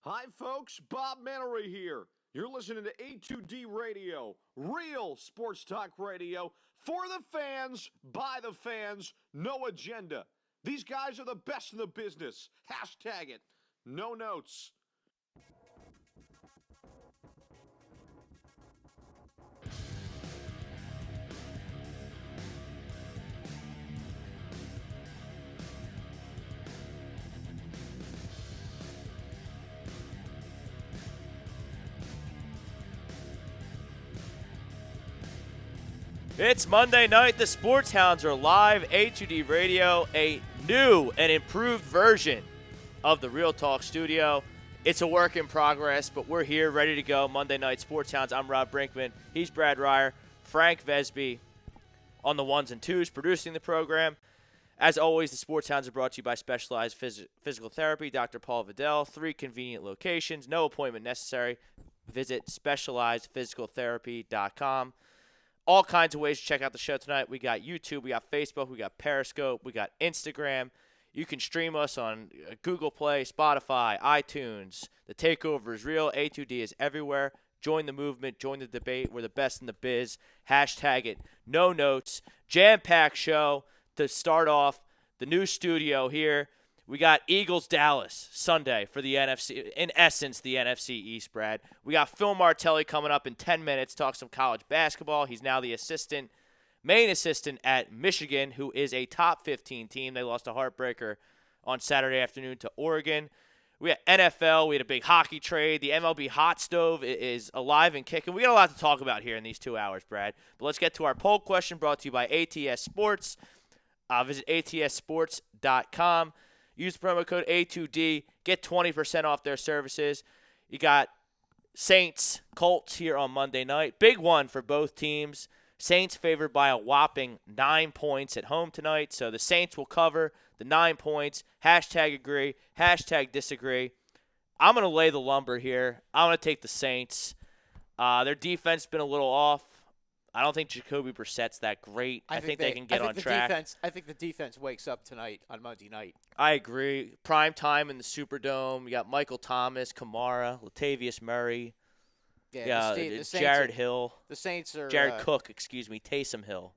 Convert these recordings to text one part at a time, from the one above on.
Hi, folks. Bob Mannery here. You're listening to A2D Radio, real sports talk radio for the fans, by the fans, no agenda. These guys are the best in the business. Hashtag it. No notes. It's Monday night. The Sports Hounds are live. A2D Radio, a new and improved version of the Real Talk studio. It's a work in progress, but we're here ready to go. Monday night Sports Hounds. I'm Rob Brinkman. He's Brad Ryer. Frank Vesby on the ones and twos producing the program. As always, the Sports Hounds are brought to you by Specialized Physical Therapy, Dr. Paul Vidal. 3 convenient locations, no appointment necessary. Visit specializedphysicaltherapy.com. All kinds of ways to check out the show tonight. We got YouTube, we got Facebook, we got Periscope, we got Instagram. You can stream us on Google Play, Spotify, iTunes. The takeover is real. A2D is everywhere. Join the movement. Join the debate. We're the best in the biz. Hashtag it. No notes. Jam-packed show to start off the new studio here. We got Eagles-Dallas Sunday for the NFC, in essence, the NFC East, Brad. We got Phil Martelli coming up in 10 minutes, talk some college basketball. He's now the main assistant at Michigan, who is a top 15 team. They lost a heartbreaker on Saturday afternoon to Oregon. We got NFL. We had a big hockey trade. The MLB hot stove is alive and kicking. We got a lot to talk about here in these 2 hours, Brad. But let's get to our poll question brought to you by ATS Sports. Visit atsports.com. Use the promo code A2D. Get 20% off their services. You got Saints, Colts here on Monday night. Big one for both teams. Saints favored by a whopping 9 points at home tonight. So the Saints will cover the 9 points. Hashtag agree. Hashtag disagree. I'm going to lay the lumber here. I'm going to take the Saints. Their defense has been a little off. I don't think Jacoby Brissett's that great. I think they can get on track. I think the defense wakes up tonight on Monday night. I agree. Prime time in the Superdome. You got Michael Thomas, Kamara, Latavius Murray. Yeah, Jared Hill. The Saints are Jared Cook, Taysom Hill.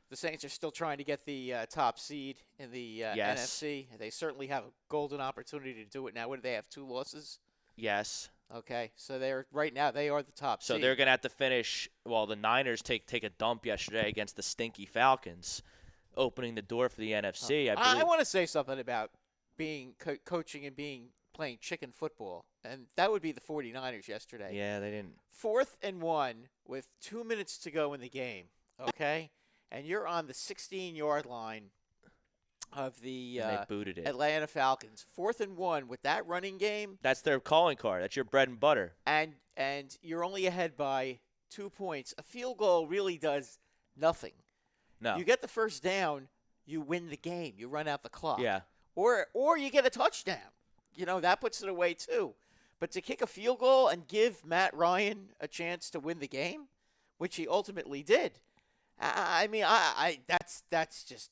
The Saints are still trying to get the top seed in the NFC. They certainly have a golden opportunity to do it now. What do they have? 2 losses? Yes. Okay, so they are the top So seed. they're going to have to finish. Well, the Niners take a dump yesterday against the stinky Falcons, opening the door for the NFC. I want to say something about being coaching and playing chicken football, and that would be the 49ers yesterday. Yeah, they didn't. 4th and 1 with 2 minutes to go in the game, okay? And you're on the 16-yard line of the And they booted it. Atlanta Falcons. 4th and 1 with that running game. That's their calling card. That's your bread and butter. And you're only ahead by 2 points. A field goal really does nothing. No. You get the first down, you win the game. You run out the clock. Yeah. Or you get a touchdown. That puts it away too. But to kick a field goal and give Matt Ryan a chance to win the game, which he ultimately did, that's just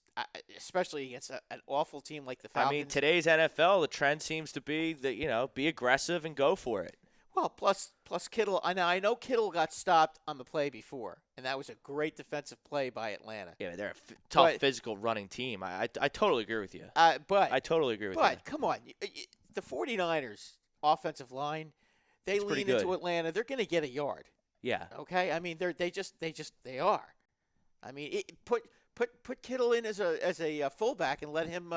especially against an awful team like the Falcons. I mean, today's NFL, the trend seems to be that be aggressive and go for it. Well, plus Kittle. I know Kittle got stopped on the play before, and that was a great defensive play by Atlanta. Yeah, they're a tough physical running team. I totally agree with you. I totally agree with you. But come on, the 49ers offensive line, they lean into Atlanta. They're going to get a yard. Yeah. Okay. I mean, they are. I mean, put Kittle in as a fullback and let him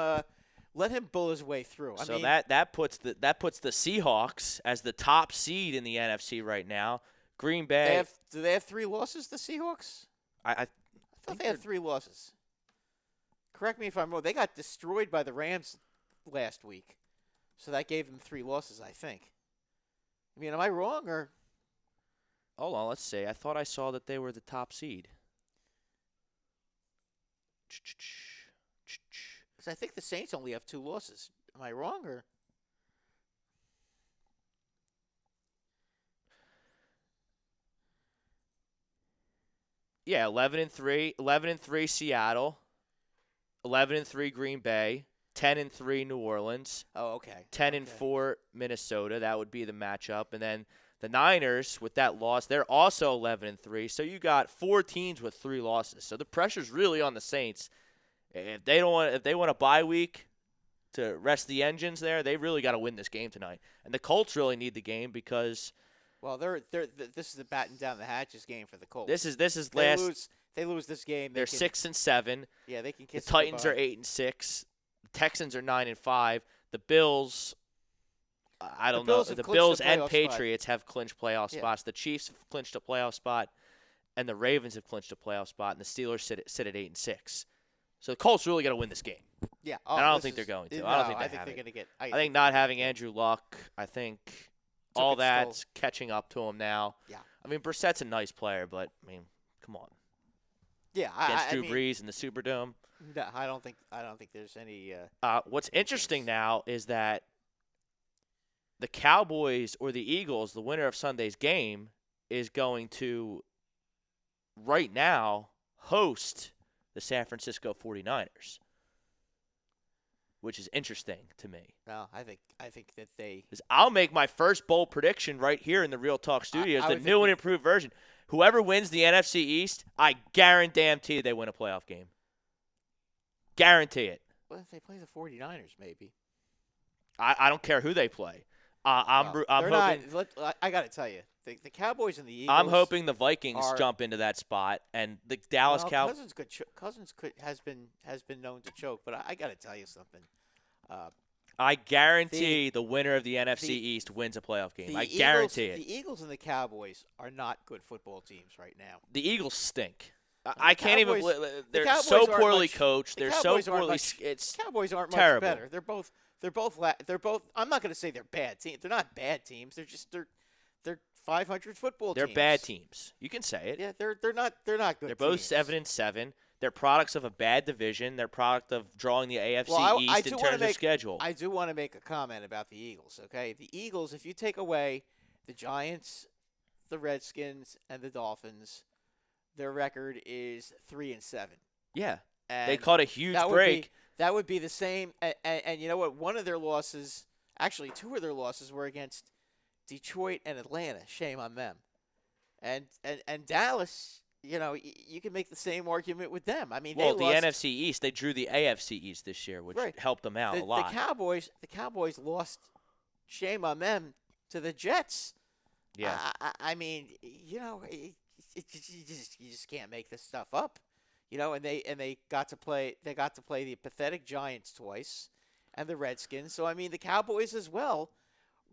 bull his way through. That puts the Seahawks as the top seed in the NFC right now. Green Bay. Do they have 3 losses? The Seahawks. I thought they had 3 losses. Correct me if I'm wrong. They got destroyed by the Rams last week, so that gave them 3 losses. I think. I mean, am I wrong or? Hold on. Let's see. I thought I saw that they were the top seed. Because I think the Saints only have 2 losses. Am I wrong or? Yeah, 11-3 Seattle, 11-3 Green Bay, 10-3 New Orleans, Oh, okay. 10-4 Minnesota. That would be the matchup. And then the Niners, with that loss, they're also 11-3. So you got 4 teams with 3 losses. So the pressure's really on the Saints. If they want a bye week to rest the engines there, they really got to win this game tonight. And the Colts really need the game because Well, this is the batten down the hatches game for the Colts. this is They last. they lose this game. They're 6-7. Yeah, they can The kiss Titans are goodbye. 8-6. The Texans are 9-5. The Bills, I don't know. Bills have The clinched Bills a and playoff spot. Patriots have clinched playoff Yeah. spots. The Chiefs have clinched a playoff spot, and the Ravens have clinched a playoff spot, and the Steelers sit at 8-6. So the Colts really got to win this game. Yeah, And I don't think they're going to. No, I don't think they I think have they're it. going to get. I think not having Andrew Luck, I think all its that's catching up to him now. Yeah. I mean, Brissett's a nice player, but, I mean, come on. Yeah, Against I Drew mean, Brees in the Superdome. No, I don't think there's any. What's interesting now is that the Cowboys or the Eagles, the winner of Sunday's game, is going to, right now, host the San Francisco 49ers, which is interesting to me. No, I think that they. 'Cause I'll make my first bold prediction right here in the Real Talk Studios, I the would new think and improved version. Whoever wins the NFC East, I guarantee they win a playoff game. Guarantee it. Well, if they play the 49ers, maybe. I don't care who they play. I'm Well, hoping. I got to tell you, the Cowboys and the Eagles. I'm hoping the Vikings are- jump into that spot, and the Dallas well, Cowboys. Cousins has been known to choke, but I got to tell you something. I guarantee the winner of the NFC the- East wins a playoff game. The I Eagles, guarantee it. The Eagles and the Cowboys are not good football teams right now. The Eagles stink. I can't even. Cowboys- They're Cowboys so aren't poorly much- coached. the They're so Cowboys aren't poorly. much- It's Cowboys aren't terrible. much better. They're both. I'm not going to say they're bad teams. They're not bad teams. They're 500 football they're teams. bad teams. You can say it. Yeah, they're not good. They're both teams. 7-7. They're products of a bad division. They're product of drawing the AFC Well, I East do in wanna terms make- of schedule. I do want to make a comment about the Eagles. Okay, the Eagles. If you take away the Giants, the Redskins, and the Dolphins, their record is 3-7. Yeah, And they caught a huge that would break. That would be the same. And you know what? One of their losses, actually 2 of their losses, were against Detroit and Atlanta. Shame on them. And Dallas, you can make the same argument with them. I mean, Well, they the lost, NFC East, they drew the AFC East this year, which Right. helped them out a lot. The Cowboys lost. Shame on them to the Jets. Yeah. I mean, you just can't make this stuff up. And they got to play the pathetic Giants twice, and the Redskins. So I mean, the Cowboys as well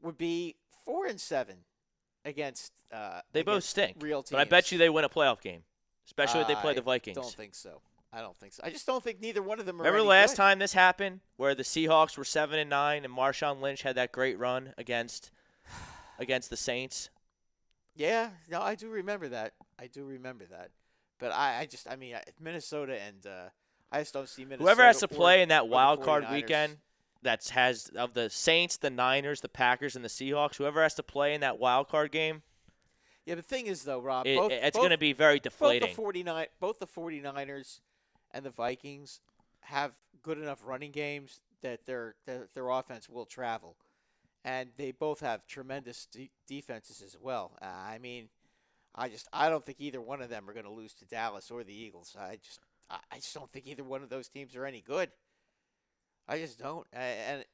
would be 4-7 against. They both against stink. Real teams. But I bet you they win a playoff game, especially if they play the I Vikings. Don't think so. I don't think so. I just don't think neither one of them are. Remember any last good. time this happened, where the Seahawks were 7-9 and Marshawn Lynch had that great run against the Saints? Yeah, no, I do remember that. But Minnesota and I just don't see Minnesota. Whoever has to or- play in or that the wild card 49ers. weekend has of the Saints, the Niners, the Packers, and the Seahawks, whoever has to play in that wild card game, Yeah, the thing is though, Rob, it's going to be very deflating. Both the 49ers and the Vikings have good enough running games that their offense will travel, and they both have tremendous defenses as well. I don't think either one of them are going to lose to Dallas or the Eagles. I just don't think either one of those teams are any good. I just don't. And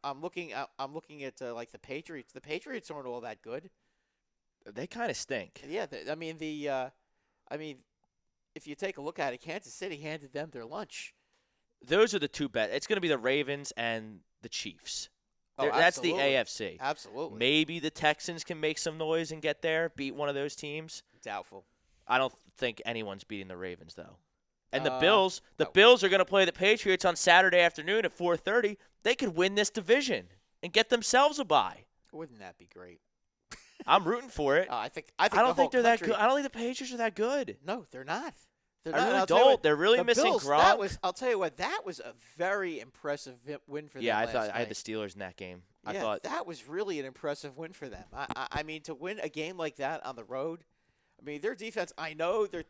I'm looking at like the Patriots. The Patriots aren't all that good. They kind of stink. Yeah, if you take a look at it, Kansas City handed them their lunch. Those are the two best. It's going to be the Ravens and the Chiefs. Oh, That's the absolutely. AFC. Absolutely. Maybe the Texans can make some noise and get there, beat one of those teams. Doubtful. I don't think anyone's beating the Ravens though. And the Uh, Bills, no. Bills are going to play the Patriots on Saturday afternoon at 4:30. They could win this division and get themselves a bye. Wouldn't that be great? I'm rooting for it. I think I don't the whole think they're that country- good. I don't think the Patriots are that good. No, they're not. They're I not. really I'll tell you don't. what, They're really the missing Bills, Gronk. I'll tell you what. That was a very impressive win for them. Yeah, I last thought I had night. the Steelers in that game. Yeah, I thought that was really an impressive win for them. I mean, to win a game like that on the road, I mean, their defense. I know that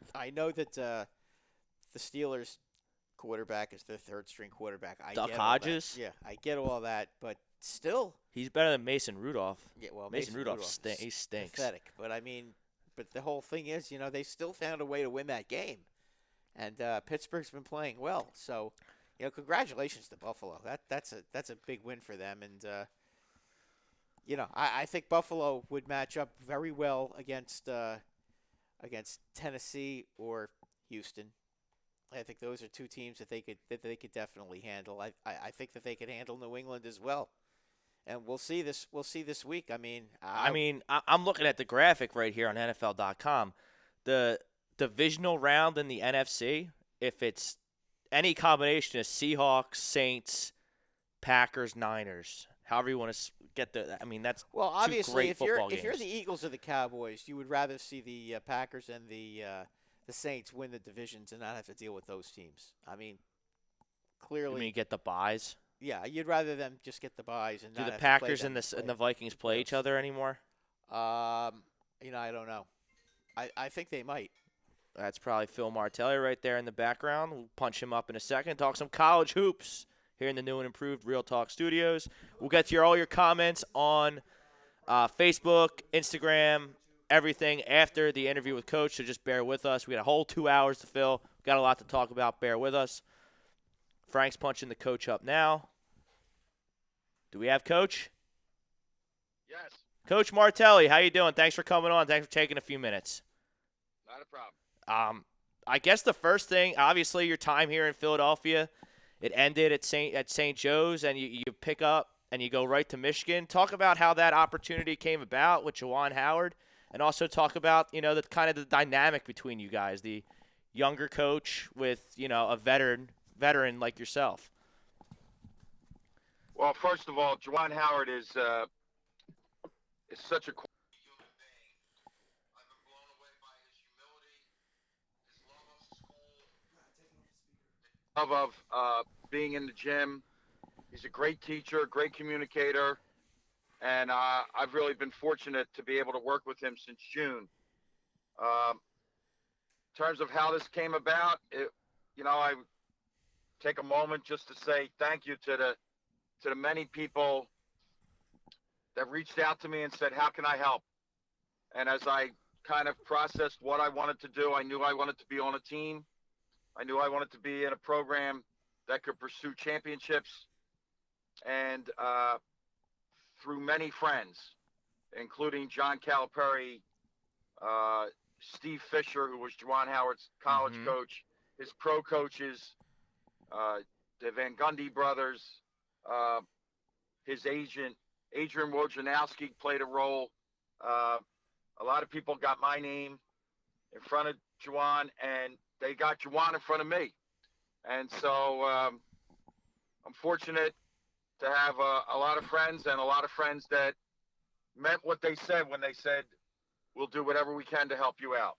the Steelers quarterback is their third-string quarterback. I Duck get all that. Hodges? Yeah, I get all that, but still, He's better than Mason Rudolph. yeah. Well, Mason Rudolph, is he stinks. pathetic. But I mean, but the whole thing is, they still found a way to win that game, and Pittsburgh's been playing well. So, congratulations to Buffalo. That's a big win for them, and I think Buffalo would match up very well against Tennessee or Houston. I think those are two teams that they could definitely handle. I think that they could handle New England as well, and we'll see this week. I'm looking at the graphic right here on NFL.com. The divisional round in the NFC, if it's any combination of Seahawks, Saints, Packers, Niners, however you want to get that's well, obviously, two great if you're football games. the Eagles or the Cowboys, you would rather see the Packers and the Saints win the divisions and not have to deal with those teams. I mean, clearly, You mean get the buys? yeah, you'd rather them just get the buys and Do not the have to play Packers them and the Vikings play each other anymore? I don't know. I think they might. That's probably Phil Martelli right there in the background. We'll punch him up in a second. Talk some college hoops here in the new and improved Real Talk Studios. We'll get to all your comments on Facebook, Instagram, everything after the interview with Coach, so just bear with us. We got a whole 2 hours to fill. Got a lot to talk about. Bear with us. Frank's punching the Coach up now. Do we have Coach? Yes, Coach Martelli, how you doing? Thanks for coming on. Thanks for taking a few minutes. not a problem. I guess the first thing, obviously, your time here in Philadelphia, it ended at St. Joe's, and you pick up and you go right to Michigan. Talk about how that opportunity came about with Juwan Howard, and also talk about the kind of the dynamic between you guys, the younger coach with a veteran like yourself. Well, first of all, Juwan Howard is such a cool human being. I've been blown away by his humility, his love of school, love of being in the gym. He's a great teacher, great communicator, and I've really been fortunate to be able to work with him since June. In terms of how this came about, I take a moment just to say thank you to the many people that reached out to me and said, how can I help? And as I kind of processed what I wanted to do, I knew I wanted to be on a team. I knew I wanted to be in a program that could pursue championships. And through many friends, including John Calipari, Steve Fisher, who was Juwan Howard's college coach, his pro coaches, the Van Gundy brothers, his agent, Adrian Wojnarowski played a role. A lot of people got my name in front of Juwan, and they got Juwan in front of me. And so I'm fortunate to have a lot of friends, and a lot of friends that meant what they said when they said, we'll do whatever we can to help you out.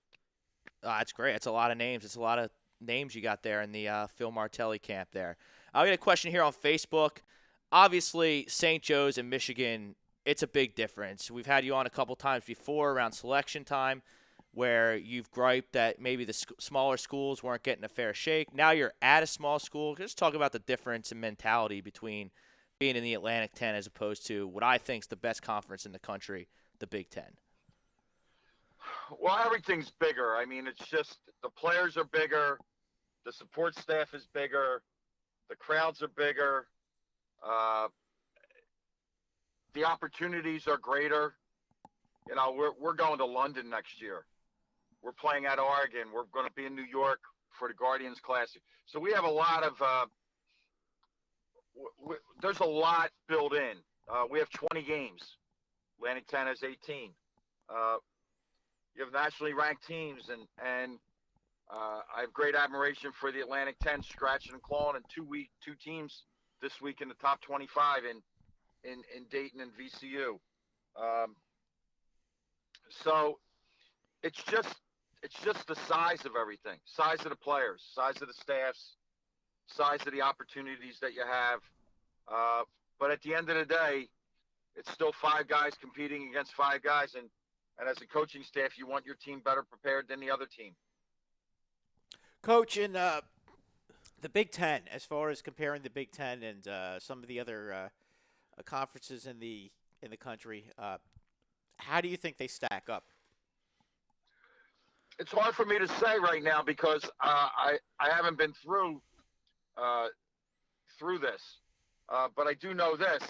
That's great. It's a lot of names. It's a lot of names you got there in the Phil Martelli camp there. I got a question here on Facebook. Obviously, St. Joe's and Michigan, it's a big difference. We've had you on a couple times before around selection time where you've griped that maybe the smaller schools weren't getting a fair shake. Now you're at a small school. Just talk about the difference in mentality between being in the Atlantic 10 as opposed to what I think is the best conference in the country, the Big Ten. Well, everything's bigger. I mean, it's just the players are bigger, the support staff is bigger, the crowds are bigger, the opportunities are greater. We're going to London next year. We're playing at Oregon. We're going to be in New York for the Guardians Classic. So we have a lot of there's a lot built in. We have 20 games. Atlantic 10 has 18. You have nationally ranked teams, and I have great admiration for the Atlantic 10 scratching and clawing, and two teams this week in the top 25 in Dayton and VCU. So it's just the size of everything, size of the players, size of the staffs, size of the opportunities that you have. But at the end of the day, it's still five guys competing against five guys, and as a coaching staff, you want your team better prepared than the other team. Coach, in The Big Ten, as far as comparing the Big Ten and some of the other conferences in the country, how do you think they stack up? It's hard for me to say right now because I haven't been uh, through this, but I do know this: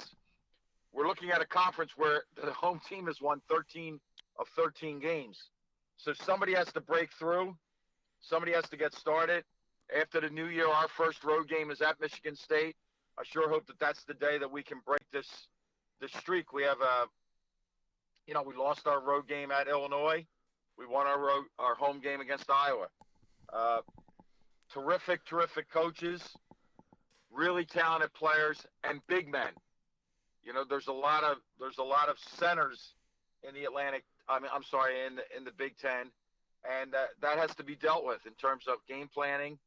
we're looking at a conference where the home team has won 13 of 13 games, so somebody has to break through, somebody has to get started. After the new year, our first road game is at Michigan State. I sure hope that that's the day that we can break this streak. We have we lost our road game at Illinois. We won our home game against Iowa. Uh, terrific terrific coaches, really talented players, and big men. There's a lot of centers in the Atlantic. I'm sorry, in the Big Ten, and that has to be dealt with in terms of game planning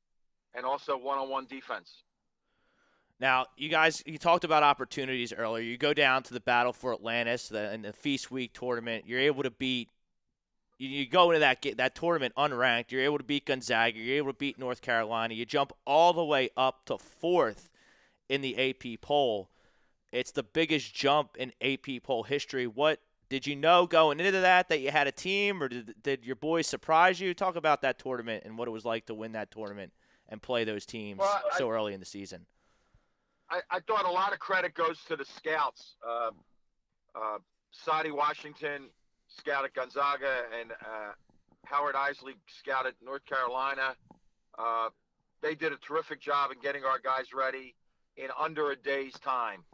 and also one-on-one defense. Now, you talked about opportunities earlier. You go down to the Battle for Atlantis in the Feast Week tournament. You're able to beat. You go into that tournament unranked. You're able to beat Gonzaga. You're able to beat North Carolina. You jump all the way up to 4th in the AP poll. It's the biggest jump in AP poll history. What did you know going into that you had a team, or did your boys surprise you? Talk about that tournament and what it was like to win that tournament and play those teams so early in the season. I thought a lot of credit goes to the scouts. Sadi Washington scouted Gonzaga, and Howard Isley scouted North Carolina. They did a terrific job in getting our guys ready in under a day's time.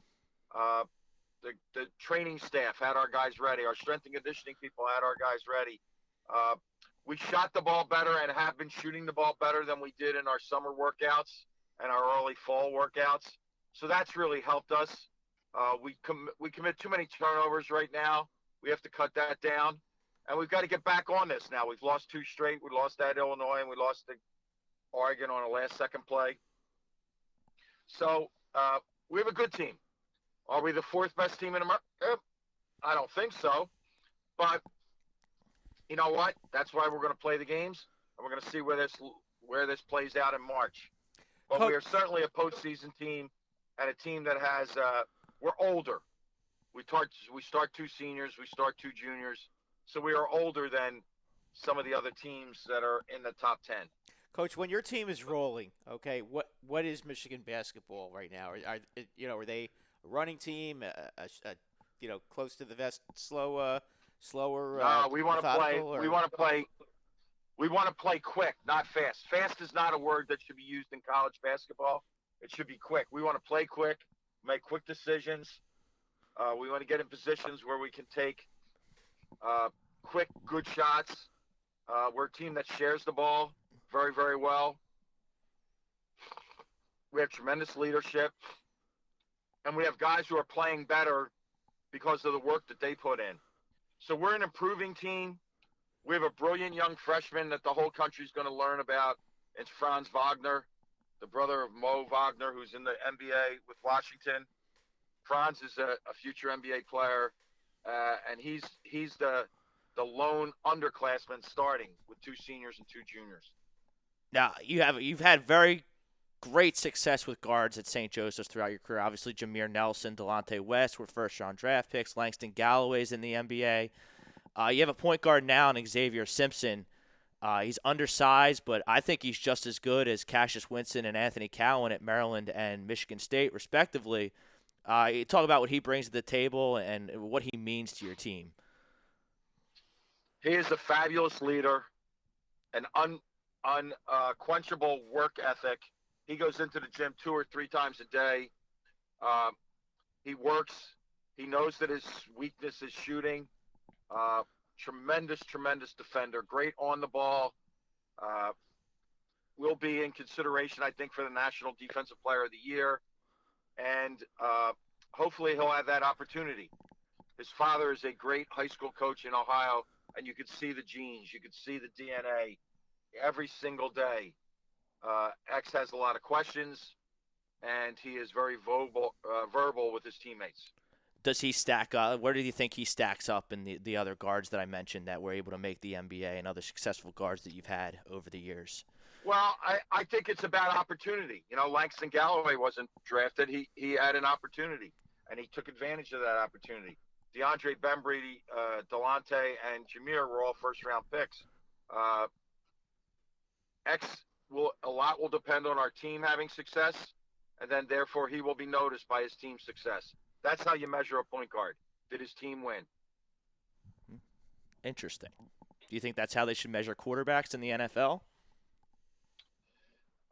The training staff had our guys ready. Our strength and conditioning people had our guys ready. We shot the ball better and have been shooting the ball better than we did in our summer workouts and our early fall workouts. So that's really helped us. We commit too many turnovers right now. We have to cut that down, and we've got to get back on this now. We've lost 2 straight. We lost at Illinois, and we lost to Oregon on a last-second play. So we have a good team. Are we the 4th best team in America? I don't think so. But you know what? That's why we're going to play the games, and we're going to see where this plays out in March. But we are certainly a postseason team, and a team that has we're older. We start 2 seniors, we start 2 juniors, so we are older than some of the other teams that are in the top 10. Coach, when your team is rolling, okay, what is Michigan basketball right now? Are they a running team, close to the vest, slower? No, we want to play. Or? We want to play. We want to play quick, not fast. Fast is not a word that should be used in college basketball. It should be quick. We want to play quick, make quick decisions. We want to get in positions where we can take quick, good shots. We're a team that shares the ball very, very well. We have tremendous leadership. And we have guys who are playing better because of the work that they put in. So we're an improving team. We have a brilliant young freshman that the whole country is going to learn about. It's Franz Wagner, the brother of Mo Wagner, who's in the NBA with Washington. Franz is a future NBA player, and he's the lone underclassman starting with 2 seniors and 2 juniors. Now you've had very great success with guards at St. Joseph's throughout your career. Obviously, Jameer Nelson, Delonte West were first-round draft picks. Langston Galloway's in the NBA. You have a point guard now in Xavier Simpson. He's undersized, but I think he's just as good as Cassius Winston and Anthony Cowan at Maryland and Michigan State, respectively. You talk about what he brings to the table and what he means to your team. He is a fabulous leader, an unquenchable work ethic. He goes into the gym 2 or 3 times a day. He works. He knows that his weakness is shooting. Tremendous defender. Great on the ball. Will be in consideration, I think, for the National Defensive Player of the Year. And hopefully he'll have that opportunity. His father is a great high school coach in Ohio, and you could see the genes. You could see the DNA every single day. X has a lot of questions, and he is very verbal with his teammates. Does he stack up? Where do you think he stacks up in the other guards that I mentioned that were able to make the NBA and other successful guards that you've had over the years? Well, I think it's about opportunity. You know, Langston Galloway wasn't drafted. He had an opportunity, and he took advantage of that opportunity. DeAndre Bembry, Delonte, and Jameer were all first-round picks. Uh, X a lot will depend on our team having success, and then therefore he will be noticed by his team's success. That's how you measure a point guard. Did his team win? Interesting. Do you think that's how they should measure quarterbacks in the NFL?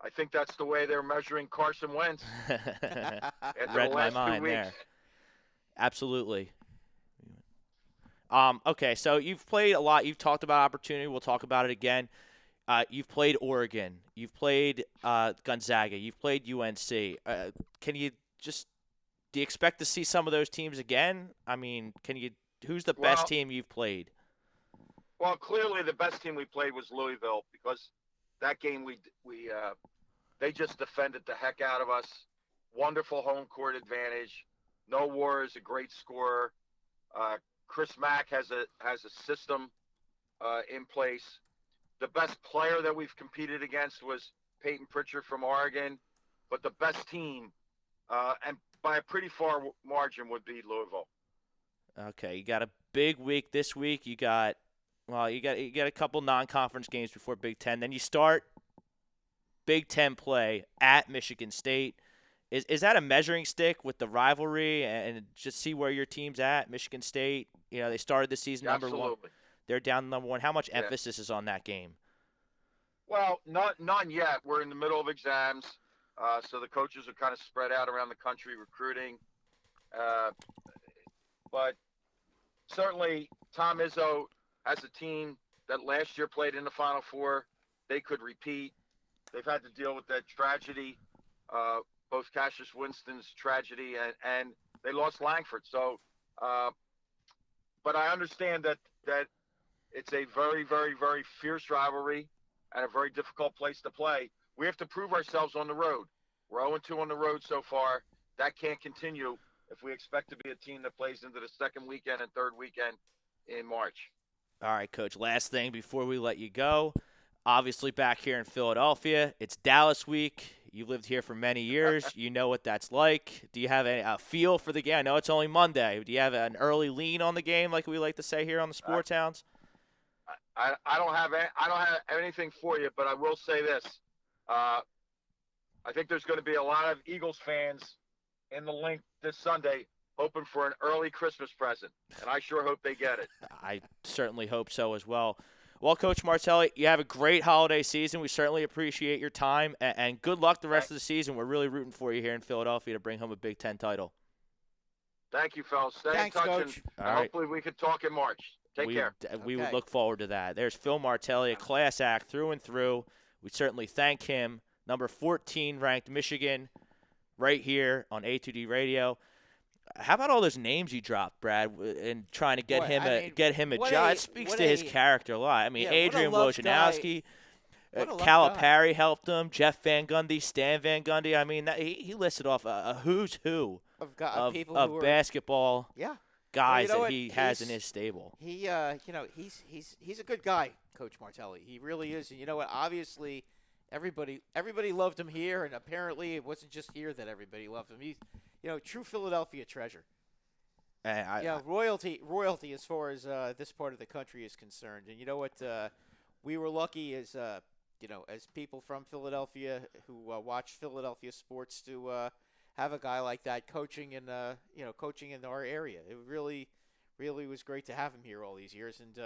I think that's the way they're measuring Carson Wentz after Read the my last 2 mind weeks. there. Absolutely. Okay, so you've played a lot. You've talked about opportunity. We'll talk about it again. You've played Oregon. You've played Gonzaga. You've played UNC. Do you expect to see some of those teams again? I mean, who's the best team you've played? Well, clearly the best team we played was Louisville because that game they just defended the heck out of us. Wonderful home court advantage. No War is a great scorer. Chris Mack has a system in place. The best player that we've competed against was Peyton Pritchard from Oregon, but the best team, and by a pretty far margin, would be Louisville. Okay, you got a big week this week. You got a couple non-conference games before Big Ten. Then you start Big Ten play at Michigan State. Is that a measuring stick with the rivalry and just see where your team's at? Michigan State, they started the season number one. They're down number one. How much emphasis is on that game? Well, none yet. We're in the middle of exams, so the coaches are kind of spread out around the country recruiting. But certainly Tom Izzo has a team that last year played in the Final Four. They could repeat. They've had to deal with that tragedy, both Cassius Winston's tragedy and they lost Langford. So, but I understand that it's a very, very, very fierce rivalry and a very difficult place to play. We have to prove ourselves on the road. We're 0-2 on the road so far. That can't continue if we expect to be a team that plays into the second weekend and third weekend in March. All right, Coach, last thing before we let you go. Obviously back here in Philadelphia, it's Dallas week. You lived here for many years. You know what that's like. Do you have a feel for the game? I know it's only Monday. Do you have an early lean on the game, like we like to say here on the Sports Hounds? I don't have anything for you, but I will say this. I think there's going to be a lot of Eagles fans in the link this Sunday hoping for an early Christmas present, and I sure hope they get it. I certainly hope so as well. Well, Coach Martelli, you have a great holiday season. We certainly appreciate your time, and good luck the rest of the season. We're really rooting for you here in Philadelphia to bring home a Big Ten title. Thank you, fellas. Stay in touch, Coach. and hopefully we can talk in March. Take care. We would look forward to that. There's Phil Martelli, a class act through and through. We certainly thank him. Number 14 ranked Michigan right here on A2D Radio. How about all those names you dropped, Brad, and trying to get him a job? It speaks to his character a lot. I mean, Adrian Wojnarowski, Calipari helped him, Jeff Van Gundy, Stan Van Gundy. I mean, he listed off a who's who of basketball guys that he has in his stable. He's a good guy, Coach Martelli. He really is. And you know what? Obviously, everybody loved him here, and apparently it wasn't just here that everybody loved him. He's true Philadelphia treasure. Royalty as far as this part of the country is concerned. And you know what? We were lucky as people from Philadelphia who watch Philadelphia sports to have a guy like that coaching in our area. It really was great to have him here all these years. And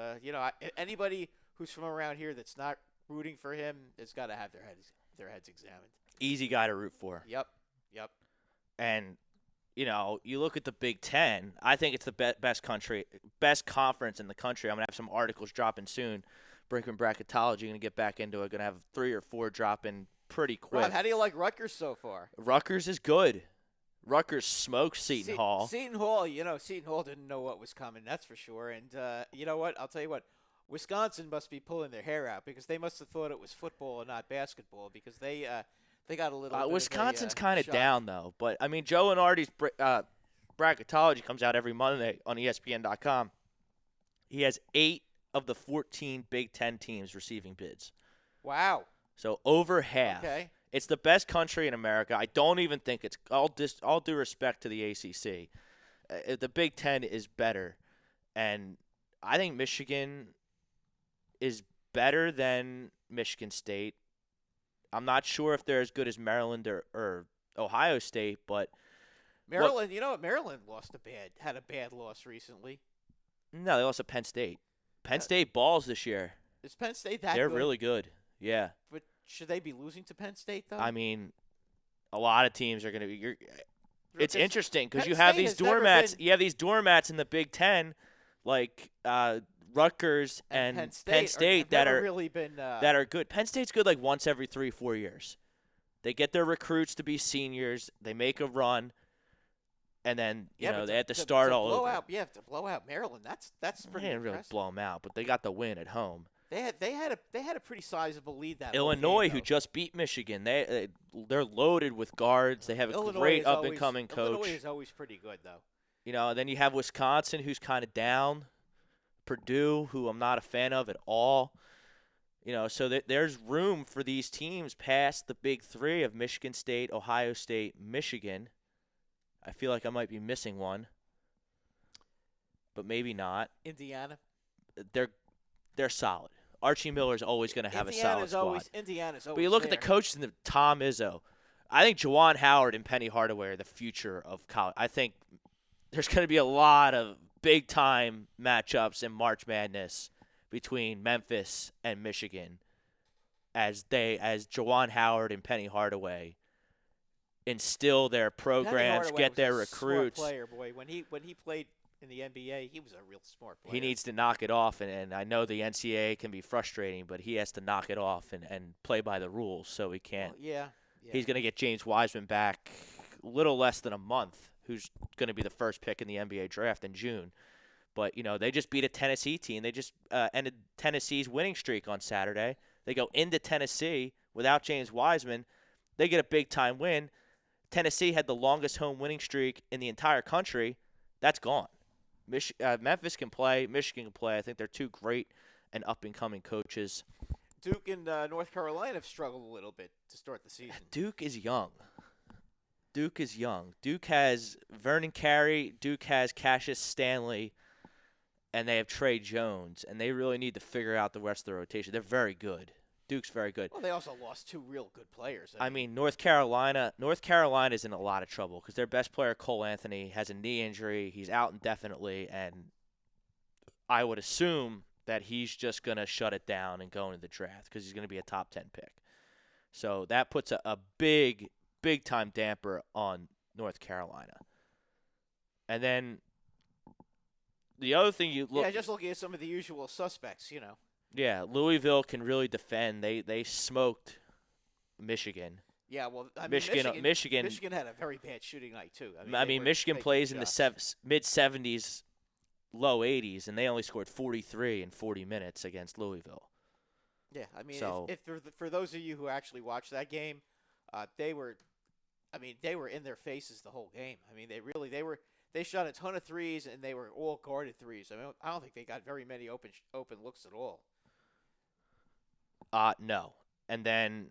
anybody who's from around here that's not rooting for him has got to have their heads examined. Easy guy to root for. Yep. And you look at the Big Ten. I think it's the best conference in the country. I'm gonna have some articles dropping soon. Brinkman Bracketology gonna get back into it. Gonna have 3 or 4 dropping pretty quick. Rob, how do you like Rutgers so far? Rutgers is good. Rutgers smoked Seton Hall. Seton Hall didn't know what was coming. That's for sure. And you know what? I'll tell you what. Wisconsin must be pulling their hair out because they must have thought it was football and not basketball because they got a little. Wisconsin's kind of down though, but I mean Joe Lenardi's bracketology comes out every Monday on ESPN.com. He has 8 of the 14 Big Ten teams receiving bids. Wow! So over half. Okay. It's the best country in America. I don't even think it's all due respect to the ACC. The Big Ten is better, and I think Michigan is better than Michigan State. I'm not sure if they're as good as Maryland or Ohio State, but Maryland, you know what? Maryland had a bad loss recently. no, they lost to Penn State. Penn State balls this year. Is Penn State that They're good? really good. Yeah. But should they be losing to Penn State though? I mean, a lot of teams are going to be. It's Because interesting because Penn you have State these has never doormats. been- You have these doormats in the Big Ten, like Rutgers and Penn State that have never are really been that are good. Penn State's good like once every 3-4 years. They get their recruits to be seniors. They make a run, and then but they have to start all blow over. Out, yeah, to blow out Maryland. That's They pretty didn't really impressive. blow them out, but they got the win at home. They had a pretty sizable lead that whole Illinois, game, who though. just beat Michigan, they're loaded with guards. They have a Illinois great is up and coming always- coach. Illinois is always pretty good though. Then you have Wisconsin, who's kind of down. Purdue, who I'm not a fan of at all. So there's room for these teams past the big three of Michigan State, Ohio State, Michigan. I feel like I might be missing one, but maybe not. Indiana. They're solid. Archie Miller's always going to have a solid squad. Indiana's always But you look at the there. coaches and Tom Izzo. I think Juwan Howard and Penny Hardaway are the future of college. I think there's going to be a lot of big-time matchups in March Madness between Memphis and Michigan as Juwan Howard and Penny Hardaway instill their Penny programs, Hardaway get was their a recruits. Smart player, boy. When he played in the NBA, he was a real smart player. He needs to knock it off, and I know the NCAA can be frustrating, but he has to knock it off and play by the rules so he can't. Well, yeah. He's going to get James Wiseman back a little less than a month, who's going to be the first pick in the NBA draft in June. But, they just beat a Tennessee team. They just ended Tennessee's winning streak on Saturday. They go into Tennessee without James Wiseman. They get a big-time win. Tennessee had the longest home winning streak in the entire country. That's gone. Memphis can play. Michigan can play. I think they're two great and up-and-coming coaches. Duke and North Carolina have struggled a little bit to start the season. Duke is young. Duke has Vernon Carey. Duke has Cassius Stanley. And they have Trey Jones. And they really need to figure out the rest of the rotation. They're very good. Duke's very good. Well, they also lost two real good players. I mean, North Carolina's in a lot of trouble because their best player, Cole Anthony, has a knee injury. He's out indefinitely, and I would assume that he's just going to shut it down and go into the draft because he's going to be a top 10 pick. So that puts a big-time damper on North Carolina. And then the other thing you look – yeah, just looking at some of the usual suspects, Yeah, Louisville can really defend. They smoked Michigan. Yeah, well, Michigan had a very bad shooting night too. Michigan plays in the mid-70s, low 80s, and they only scored 43 in 40 minutes against Louisville. Yeah, So- if for those of you who actually watched that game, they were in their faces the whole game. They shot a ton of threes and they were all guarded threes. I don't think they got very many open looks at all. No. And then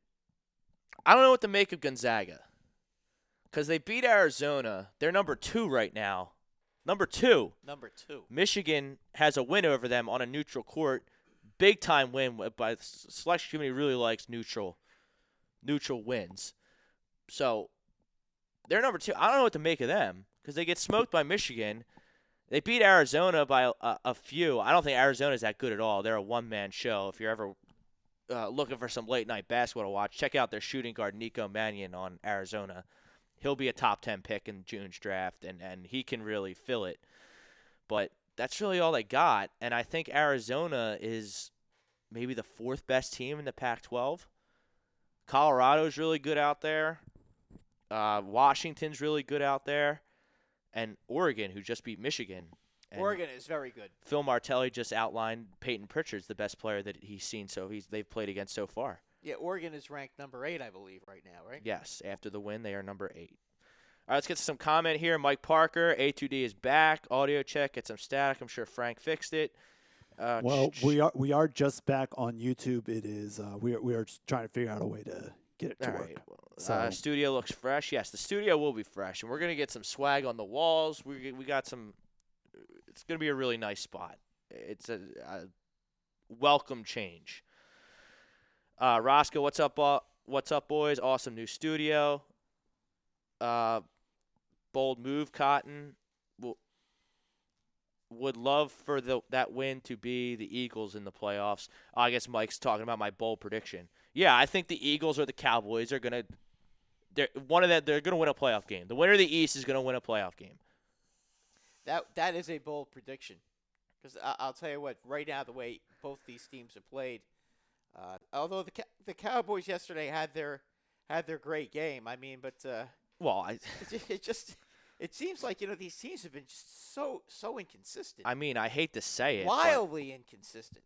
I don't know what to make of Gonzaga because they beat Arizona. They're number 2 right now. Number 2. Michigan has a win over them on a neutral court. Big-time win by the selection committee really likes neutral wins. So they're number 2. I don't know what to make of them because they get smoked by Michigan. They beat Arizona by a few. I don't think Arizona's that good at all. They're a one-man show. If you're ever looking for some late-night basketball to watch, check out their shooting guard, Nico Mannion, on Arizona. He'll be a top 10 pick in June's draft, and he can really fill it. But that's really all they got, and I think Arizona is maybe the 4th best team in the Pac-12. Colorado's really good out there. Washington's really good out there. And Oregon, who just beat Michigan. And Oregon is very good. Phil Martelli just outlined Peyton Pritchard's the best player that he's seen they've played against so far. Yeah, Oregon is ranked number 8, I believe, right now, right? Yes, after the win, they are number 8. All right, let's get to some comment here. Mike Parker, A2D is back. Audio check, get some static. I'm sure Frank fixed it. Well, we are just back on YouTube. It is we are just trying to figure out a way to get it to All work. right. Well, So studio looks fresh. Yes, the studio will be fresh, and we're gonna get some swag on the walls. We got some. It's gonna be a really nice spot. It's a welcome change. Roscoe, what's up? What's up, boys? Awesome new studio. Bold move, Cotton. Would love for that win to be the Eagles in the playoffs. I guess Mike's talking about my bold prediction. Yeah, I think the Eagles or the Cowboys are gonna. They're gonna win a playoff game. The winner of the East is gonna win a playoff game. That is a bold prediction, because I'll tell you what. Right now, the way both these teams have played, although the Cowboys yesterday had their great game. I mean, but it seems like these teams have been just so inconsistent. I mean, I hate to say it, wildly inconsistent.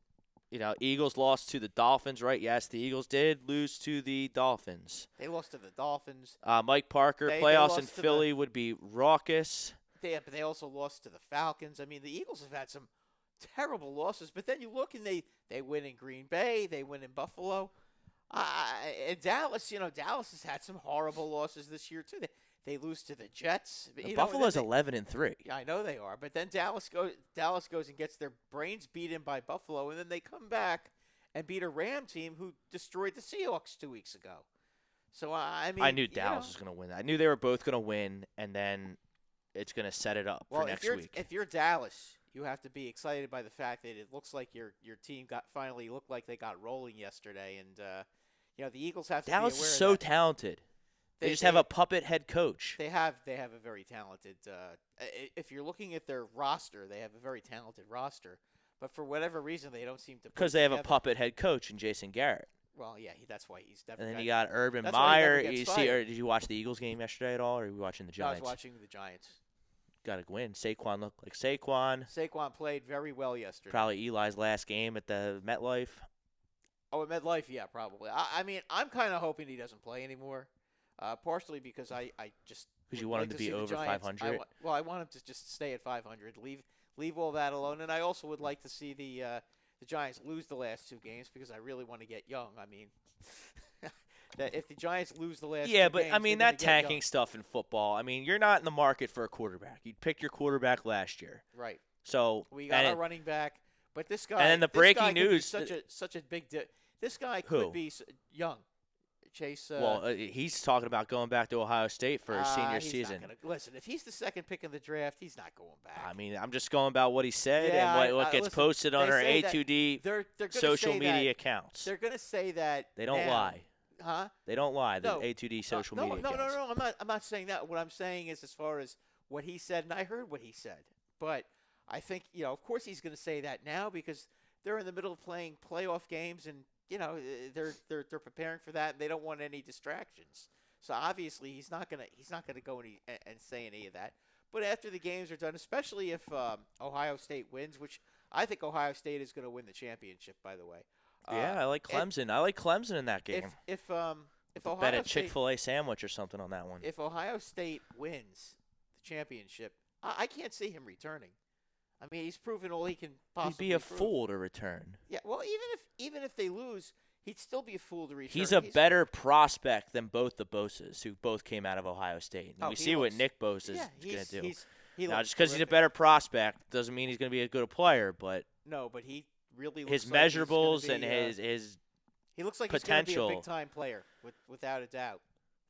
Eagles lost to the Dolphins, right? Yes, the Eagles did lose to the Dolphins. They lost to the Dolphins. Mike Parker, They playoffs lost in to Philly would be raucous. But they also lost to the Falcons. I mean, the Eagles have had some terrible losses, but then you look and they win in Green Bay, they win in Buffalo. And Dallas, Dallas has had some horrible losses this year too. They lose to the Jets. Buffalo's 11-3. Yeah, I know they are. But then Dallas goes and gets their brains beaten by Buffalo, and then they come back and beat a Ram team who destroyed the Seahawks 2 weeks ago. So I mean, I knew Dallas was going to win. I knew they were both going to win, and then it's going to set it up for next week. If you're Dallas, you have to be excited by the fact that it looks like your team finally looked like they got rolling yesterday, and the Eagles have to Dallas be aware is of so that. talented. They just have a puppet head coach. They have a very talented. If you're looking at their roster, they have a very talented roster. But for whatever reason, they don't seem to. Because they have a puppet head coach in Jason Garrett. Well, yeah, that's why he's definitely. And then you got Urban that's why he Meyer. never gets Or fired. did you watch the Eagles game yesterday at all, or were you watching the No, I Giants? was watching the Giants. Got to win. Saquon looked like Saquon. Saquon played very well yesterday. Probably Eli's last game at the MetLife. Oh, at MetLife, yeah, probably. I mean, I'm kind of hoping he doesn't play anymore. Partially because I just Because you would want like him to see be the over Giants. 500. I want him to just stay at 500. Leave all that alone, and I also would like to see the Giants lose the last two games because I really want to get Young. I mean, that if the Giants lose the last Yeah, two but games, I mean they're that gonna get tanking Young. stuff in football. I mean, you're not in the market for a quarterback. You picked your quarterback last year. Right. So We got our running back, but this guy. and then the this guy breaking could be news- such a big. This guy Who? could be Young. Chase. he's talking about going back to Ohio State for his senior he's season. Not gonna, listen, if he's the second pick in the draft, he's not going back. I mean, I'm just going about what he said Yeah, and what gets listen, posted on they our say that A2D they're gonna social say media that, accounts. They're going to say that They don't now. lie. Huh? They don't lie. The No. A2D social no, media no, accounts. No, I'm not saying that. What I'm saying is as far as what he said, and I heard what he said. But I think, of course he's going to say that now because they're in the middle of playing playoff games and, they're preparing for that and they don't want any distractions. So obviously he's not going to go and say any of that. But after the games are done, especially if Ohio State wins, which I think Ohio State is going to win the championship, by the way. Yeah, I like Clemson. I like Clemson in that game. If Bet Ohio a State Chick-fil-A sandwich or something on that one. if Ohio State wins the championship, I can't see him returning. I mean, he's proven all he can He'd possibly be a prove. fool to return. Yeah, well, even if they lose, he'd still be a fool to return. He's a better prospect than both the Boses, who both came out of Ohio State. And Oh, we he see what looks- Nick Bosa yeah, is going to do. He Now, looks just because he's a terrific. better prospect doesn't mean he's going to be a good player, but No, but he really his looks like he's gonna measurables be, and his he looks like potential- he's going to be a big time player without a doubt.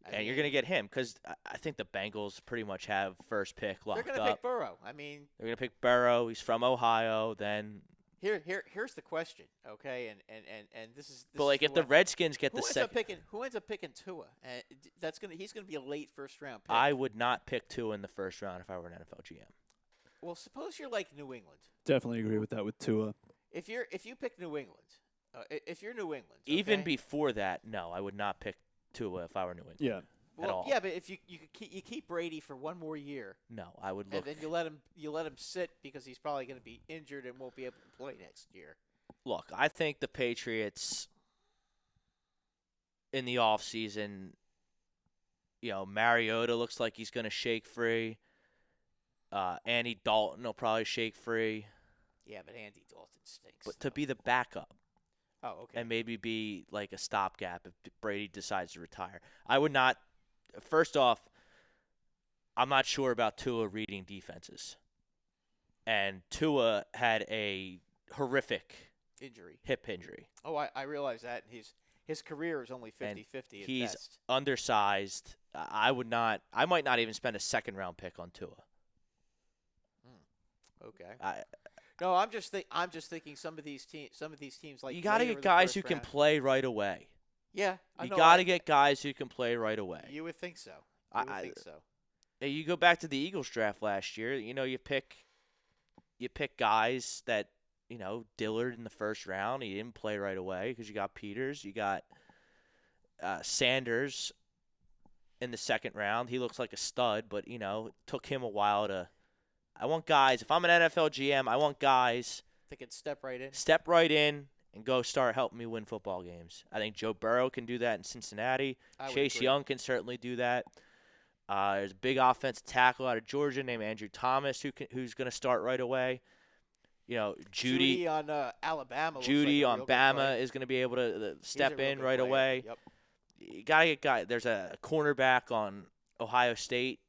and you're going to get him because I think the Bengals pretty much have first pick They're locked going to up. pick Burrow. I mean, They're going to pick Burrow. He's from Ohio. Then, here's the question, okay? And this is. but like is if the what- Redskins get who the ends second, up picking who ends up picking Tua? He's going to be a late first round pick. I would not pick two in the first round if I were an NFL GM. Well, suppose you're like New England. definitely agree with that with Tua. If you pick New England, if you're New England, Even okay? before that, no, I would not pick Tua if I were New England. Yeah. well, all. yeah, but if you keep Brady for one more year, No, I would and look. then you let him sit because he's probably going to be injured and won't be able to play next year. Look, I think the Patriots in the offseason, Mariota looks like he's going to shake free. Andy Dalton will probably shake free. Yeah, but Andy Dalton stinks. But though. to be the backup Oh, okay. and maybe be like a stopgap if Brady decides to retire. I would not. First off, I'm not sure about Tua reading defenses. And Tua had a horrific Injury. hip injury. Oh, I realize that. His career is only 50-50 at He's best. undersized. I might not even spend a second-round pick on Tua. Okay. No, I'm just thinking some of these teams like You got to later in get the guys first who can round- play right away. Yeah, I You know, got to get guys who can play right away. You would think so. I- You would think so. You go back to the Eagles draft last year. You pick guys that Dillard in the first round. He didn't play right away because you got Peters. You got Sanders in the second round. He looks like a stud, but it took him a while to. I want guys. If I'm an NFL GM, I want guys They could step right in. and go start helping me win football games. I think Joe Burrow can do that in Cincinnati. I would Chase agree. Young can certainly do that. There's a big offensive tackle out of Georgia named Andrew Thomas who's going to start right away. Judy on Alabama. looks Judy like a on real good Bama player. is going to be able to He's a step real in good right player. away. Yep. You got to get guys. There's a cornerback on Ohio State.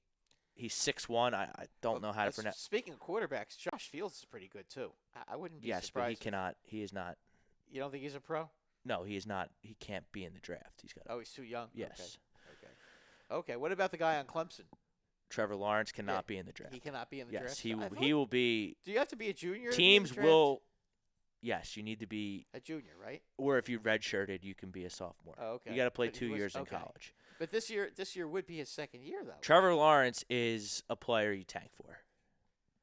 He's 6'1". I don't know how to pronounce. Speaking of quarterbacks, Josh Fields is pretty good too. I wouldn't be Yes, surprised. but he cannot. He is not. You don't think he's a pro? No, he is not. He can't be in the draft. He's got. Oh, he's too young. Yes. Okay. What about the guy on Clemson? Trevor Lawrence cannot Yeah, be in the draft. He cannot be in the Yes, draft. he I will. thought- He will be. Do you have to be a junior? to be in the Teams draft? will. Yes, you need to be. A junior, right? Or if you redshirted, you can be a sophomore. Oh, okay. You got to play But he 2 was- years in okay. college. But this year would be his second year though. Trevor Lawrence is a player you tank for,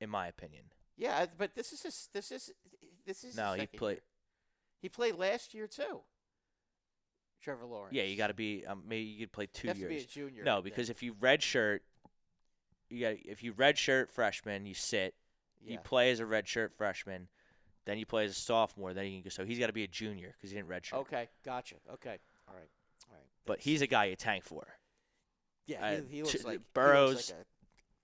in my opinion. Yeah, but this is his No, he second played. year. He played last year too. Trevor Lawrence. Yeah, you got to be. Maybe you could play 2 You have to be a years. junior. No, then. because if you redshirt, if you redshirt freshman, you sit. yeah. You play as a redshirt freshman, then you play as a sophomore. Then you can go. So he's got to be a junior because he didn't redshirt. Okay, gotcha. Okay, all right. But he's a guy you tank for. Yeah, he looks like Burrows. He looks like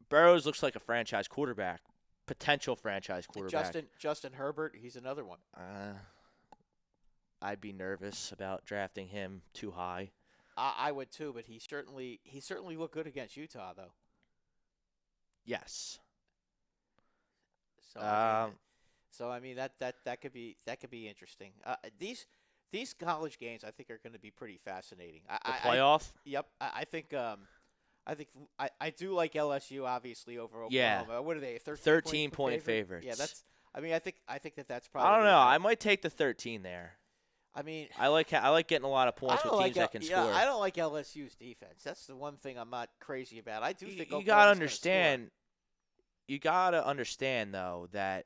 Burrows looks like a franchise quarterback, potential franchise a, quarterback. Justin Herbert. He's another one. I'd be nervous about drafting him too high. I would too, but he certainly looked good against Utah though. Yes. So I mean that could be interesting. These college games I think are going to be pretty fascinating. The playoff. Yep, I think I do like LSU obviously over Oklahoma. Yeah. What are they? 13-point favorites. Yeah, that's. I mean, I think that's probably. I don't know. I might take the 13 there. I mean, I like getting a lot of points with teams that can score. I don't like LSU's defense. That's the one thing I'm not crazy about. I do think you Oklahoma's gotta gonna understand. You gotta understand though that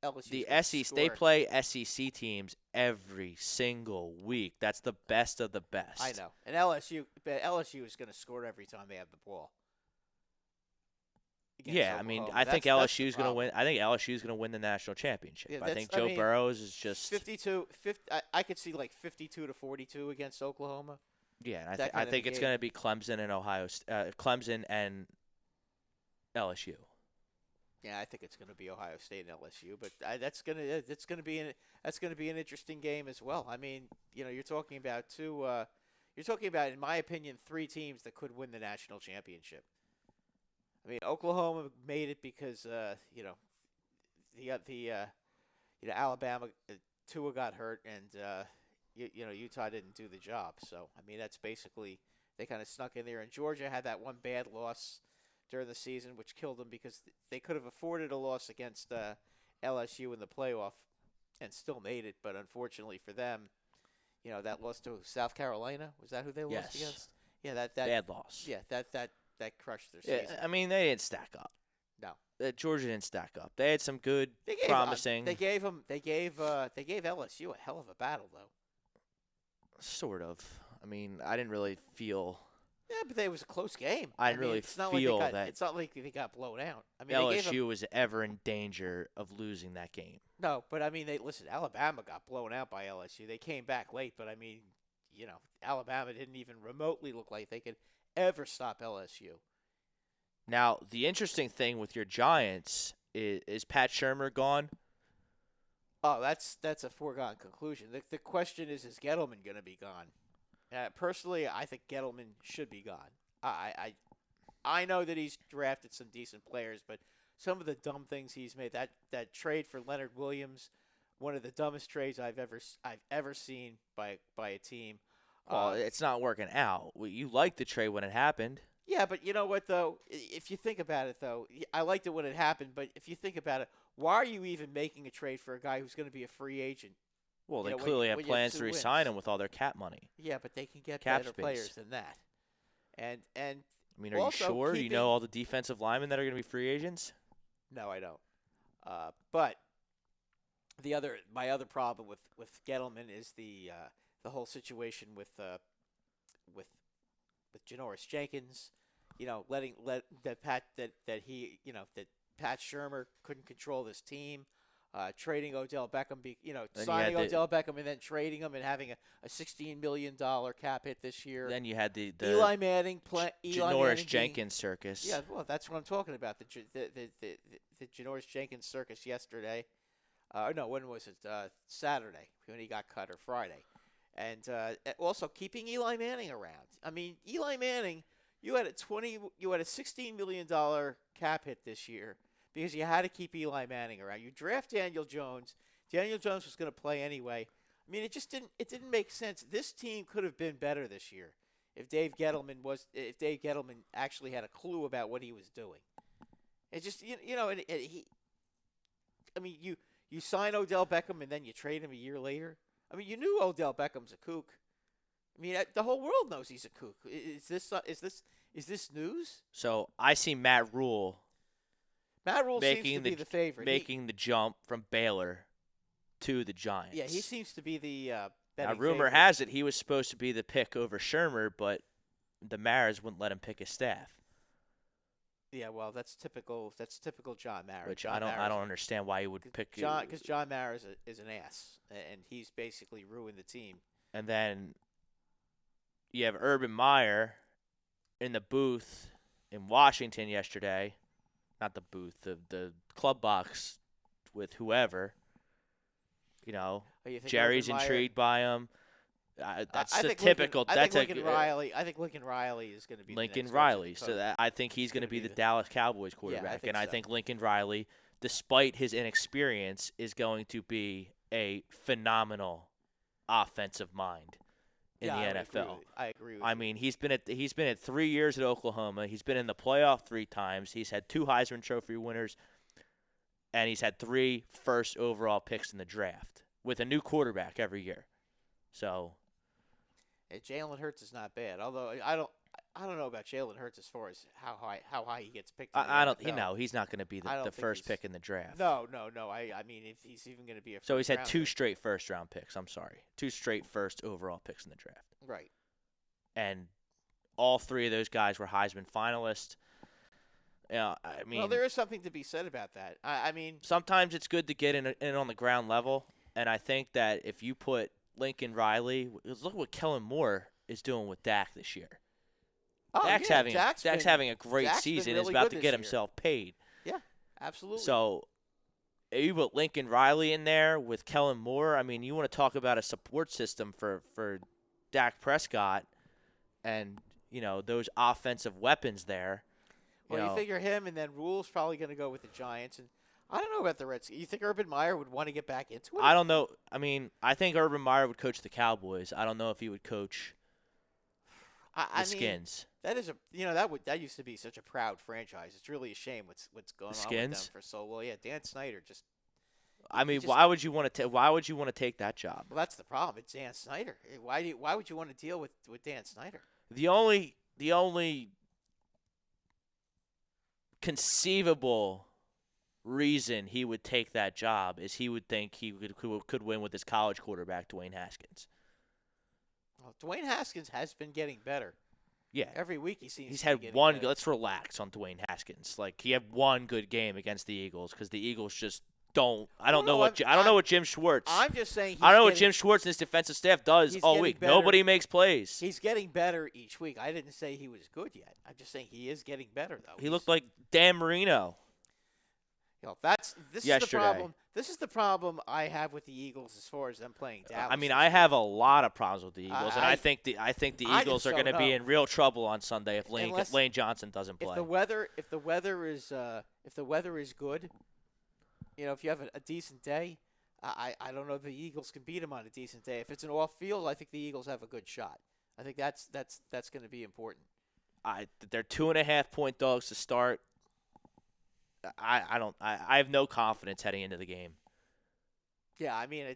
score. LSU's the gonna SEC score. they play SEC teams every single week. That's the best of the best. I know, and LSU is going to score every time they have the ball. against Yeah, I mean, Oklahoma. I think That's the LSU's going to problem. win. I think LSU's going to win the national championship. Yeah, I think that's- I Joe mean, Burrows is just 52. I could see like 52-42 against Oklahoma. yeah. that I kind of think it's game. going to be Clemson and Clemson and LSU. Yeah, I think it's going to be Ohio State and LSU, but that's going to be an interesting game as well. I mean, you're talking about in my opinion, three teams that could win the national championship. I mean, Oklahoma made it because Alabama, Tua got hurt, and Utah didn't do the job. So I mean, that's basically they kind of snuck in there. And Georgia had that one bad loss during the season, which killed them because they could have afforded a loss against LSU in the playoff and still made it. But unfortunately for them, that loss to South Carolina, was that who they lost Yes. against? Yeah, that Bad loss. yeah, that crushed their Yeah, season. I mean, they didn't stack up. No. Georgia didn't stack up. They had some good, They gave promising. They gave LSU a hell of a battle though. Sort of. I mean, I didn't really feel Yeah, but it was a close game. I didn't really it's not feel like that it's not like they got blown out. I mean, they gave them, LSU was ever in danger of losing that game. no, but I mean, Alabama got blown out by LSU. They came back late, but I mean, Alabama didn't even remotely look like they could ever stop LSU. Now, the interesting thing with your Giants is Pat Shermer gone? Oh, that's a foregone conclusion. The question is Gettleman going to be gone? Personally, I think Gettleman should be gone. I know that he's drafted some decent players, but some of the dumb things he's made, that trade for Leonard Williams, one of the dumbest trades I've ever seen by a team. Well, it's not working out. You liked the trade when it happened. Yeah, but you know what, though? If you think about it, though, I liked it when it happened, but if you think about it, why are you even making a trade for a guy who's going to be a free agent? Well, they You know, clearly have when you have plans 2 to wins. re-sign him with all their cap money. Yeah, but they can get Cap better space. players than that. And I mean, are also you sure? You keeping- know all the defensive linemen that are going to be free agents? No, I don't. But my other problem with Gettleman is the whole situation with Janoris Jenkins. You know, that Pat Shurmur couldn't control this team. Trading Odell Beckham, signing Odell Beckham and then trading him and having a $16 million cap hit this year. Then you had the Eli Manning, Janoris Jenkins circus. Yeah, well, that's what I'm talking about. The Janoris Jenkins circus yesterday. No, when was it? Saturday when he got cut, or Friday. And also keeping Eli Manning around. I mean, Eli Manning, you had a $16 million cap hit this year because you had to keep Eli Manning around. You draft Daniel Jones. Daniel Jones was going to play anyway. I mean, it didn't make sense. This team could have been better this year if Dave Gettleman actually had a clue about what he was doing. It just you sign Odell Beckham and then you trade him a year later. I mean, you knew Odell Beckham's a kook. I mean, the whole world knows he's a kook. Is this news? So I see Matt Rule Matt Rule seems to be the favorite. making the jump from Baylor to the Giants. Yeah, he seems to be the Now, betting rumor favorite. has it he was supposed to be the pick over Shurmur, but the Maras wouldn't let him pick his staff. Yeah, well, that's typical John Mara. Which John I don't understand why he would pick because John Mara is an ass, and he's basically ruined the team. And then you have Urban Meyer in the booth in Washington yesterday. Not the booth, the club box with whoever. You know, Oh, you think Jerry's Urban Meyer- intrigued by him. That's I the think typical. I that's think Lincoln Riley. I think Lincoln Riley is going to be Lincoln the next Riley. Washington So coach. that I think he's going to be the Dallas Cowboys quarterback, think and I so. think Lincoln Riley, despite his inexperience, is going to be a phenomenal offensive mind in Yeah, the I agree NFL. with- I agree with I you. mean, he's been at 3 years at Oklahoma. He's been in the playoff 3 times. He's had 2 Heisman Trophy winners, and he's had 3 first overall picks in the draft with a new quarterback every year. So. Jalen Hurts is not bad. Although I don't know about Jalen Hurts as far as how high he gets picked. In the I don't. NFL. He's not going to be I don't the think first he's- pick in the draft. No. I mean, if he's even going to be a So he's had first 2 rounder. straight first-round picks. I'm sorry, 2 straight first overall picks in the draft, Right. and all 3 of those guys were Heisman finalists. Yeah, I mean, Well, there is something to be said about that. I mean, sometimes it's good to get in on the ground level, and I think that if you put Lincoln Riley, look what Kellen Moore is doing with Dak this year. Dak's having a great Dak's been season. really Is about good to this get year. himself paid. absolutely. So, if you put Lincoln Riley in there with Kellen Moore, I mean, you want to talk about a support system for Dak Prescott and, those offensive weapons there. You figure him, and then Rule's probably going to go with the Giants. And I don't know about the Redskins. You think Urban Meyer would want to get back into it? I don't know. I mean, I think Urban Meyer would coach the Cowboys. I don't know if he would coach the I mean, Skins. that is that used to be such a proud franchise. It's really a shame what's going on with them Skins? for so well. Yeah, Dan Snyder just. I mean, just- why would you want to take that job? Well, that's the problem. It's Dan Snyder. Why would you want to deal with Dan Snyder? The only conceivable reason he would take that job is he would think he could win with his college quarterback, Dwayne Haskins. Well, Dwayne Haskins has been getting better. Yeah. Every week he seems. He's to be had getting one. better. Let's relax on Dwayne Haskins. Like, he had one good game against the Eagles because the Eagles just don't. I don't know what Jim Schwartz. I'm just saying. I don't know what Jim Schwartz and his defensive staff does he's all getting week. better. Nobody makes plays. He's getting better each week. I didn't say he was good yet. I'm just saying he is getting better though. He looked like Dan Marino. This is the yesterday. problem. This is the problem I have with the Eagles as far as them playing Dallas. I mean, this I week. have a lot of problems with the Eagles, and I I think the I Eagles just are going to don't be know. in real trouble on Sunday if Unless- Lane Johnson doesn't If play. the weather is good, if you have a decent day, I don't know if the Eagles can beat them on a decent day. If it's an off field, I think the Eagles have a good shot. I think that's going to be important. They're 2.5-point dogs to start. I have no confidence heading into the game. Yeah, I mean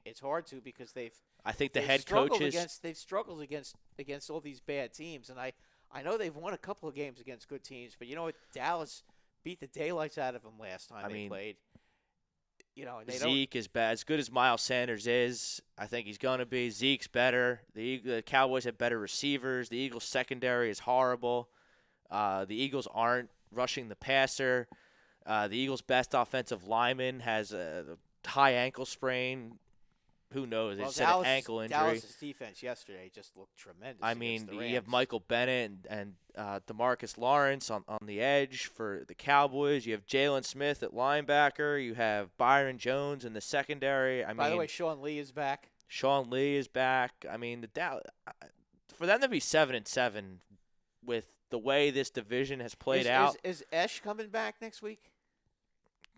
it's hard to because I think the they've head struggled coaches. they've struggled against all these bad teams, and I know they've won a couple of games against good teams, but you know what? Dallas beat the daylights out of them last time they played. And they Zeke is bad. As good as Miles Sanders is, I think he's going to be. Zeke's better. The Cowboys have better receivers. The Eagles' secondary is horrible. The Eagles aren't rushing the passer. The Eagles' best offensive lineman has a high ankle sprain. Who knows? They Well, just had an ankle injury. Dallas' defense yesterday just looked tremendous. I against mean, the you have Rams. Michael Bennett and DeMarcus Lawrence on the edge for the Cowboys. You have Jalen Smith at linebacker. You have Byron Jones in the secondary. By the way, Sean Lee is back. Sean Lee is back. I mean, for them to be 7-7 with the way this division has played out. Is Esh coming back next week?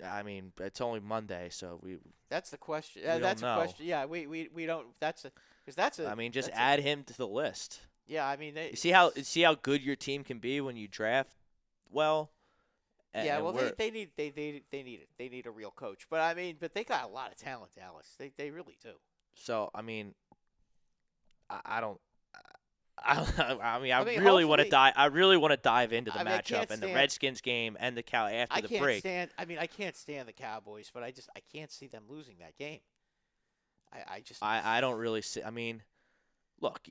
I mean, it's only Monday, so we. That's the question. We don't That's know. a question. Yeah, we don't. I mean, just add him to the list. Yeah, I mean, You see how good your team can be when you draft well. Yeah, well, they need it. They need a real coach. But I mean, they got a lot of talent, Dallas. They really do. So I mean, I don't. I mean, really want to hopefully- dive. I really want to dive into the I mean, I matchup can't and the stand- Redskins game and the Cow after I the can't break. stand. I mean, I can't stand the Cowboys, but I can't see them losing that game. I don't really see. I mean, look,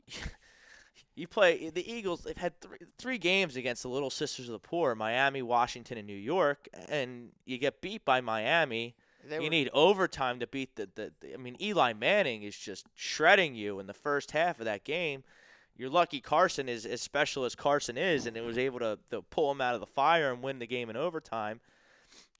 you play the Eagles. They've had three games against the Little Sisters of the Poor: Miami, Washington, and New York, and you get beat by Miami. You need overtime to beat the. I mean, Eli Manning is just shredding you in the first half of that game. You're lucky Carson is as special as Carson is, and it was able to pull him out of the fire and win the game in overtime.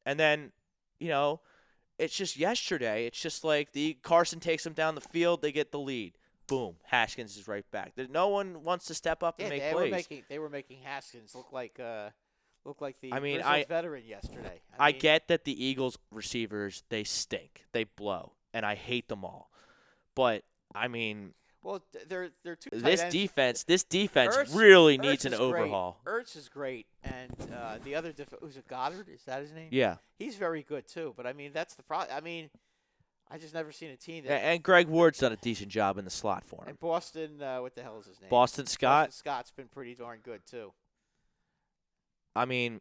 And then, it's just yesterday. It's just like Carson takes them down the field, they get the lead. Boom, Haskins is right back. No one wants to step up and make plays. They were making Haskins look like the I Grizzlies veteran yesterday. I get that the Eagles receivers, they stink, they blow, and I hate them all. But I mean. Well, they're two tight This ends. defense Ertz- really Ertz needs an is overhaul. Great. Ertz is great, and the other who's it, Goddard? Is that his name? Yeah. He's very good too. But I mean, that's the problem. I mean, I just never seen a team that. And Greg Ward's done a decent job in the slot for him. And Boston, what the hell is his name? Boston Scott. Boston Scott's been pretty darn good too. I mean,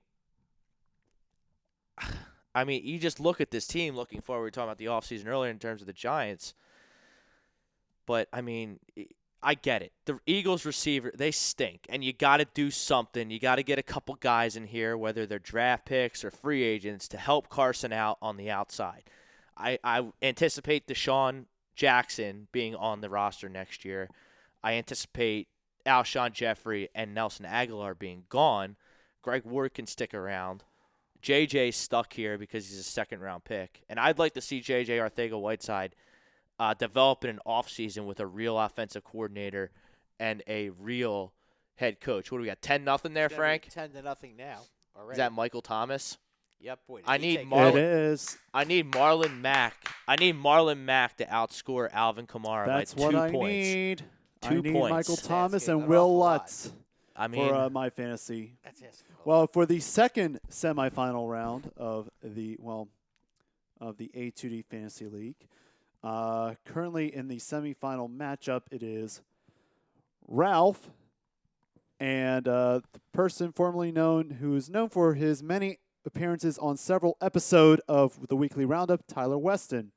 you just look at this team looking forward. We were talking about the offseason earlier in terms of the Giants. But, I mean, I get it. The Eagles receiver, they stink. And you got to do something. You got to get a couple guys in here, whether they're draft picks or free agents, to help Carson out on the outside. I anticipate Deshaun Jackson being on the roster next year. I anticipate Alshon Jeffrey and Nelson Aguilar being gone. Greg Ward can stick around. JJ's stuck here because he's a second-round pick. And I'd like to see JJ Arcega-Whiteside develop in an offseason with a real offensive coordinator and a real head coach. What do we got, 10-0 there, Frank? 10-0 now already. Is that Michael Thomas? Yep, boy. I need It is. I need Marlon Mack. I need Marlon Mack to outscore Alvin Kamara That's by 2 what I points. need. 2 I need points. Michael That's Thomas getting and an Will awful lot. Lutz I mean, for my fantasy. That's asking a lot. Well, for the second semifinal round of the A2D Fantasy League, currently in the semifinal matchup, it is Ralph and the person formerly known who is known for his many appearances on several episodes of the Weekly Roundup, Tyler Weston.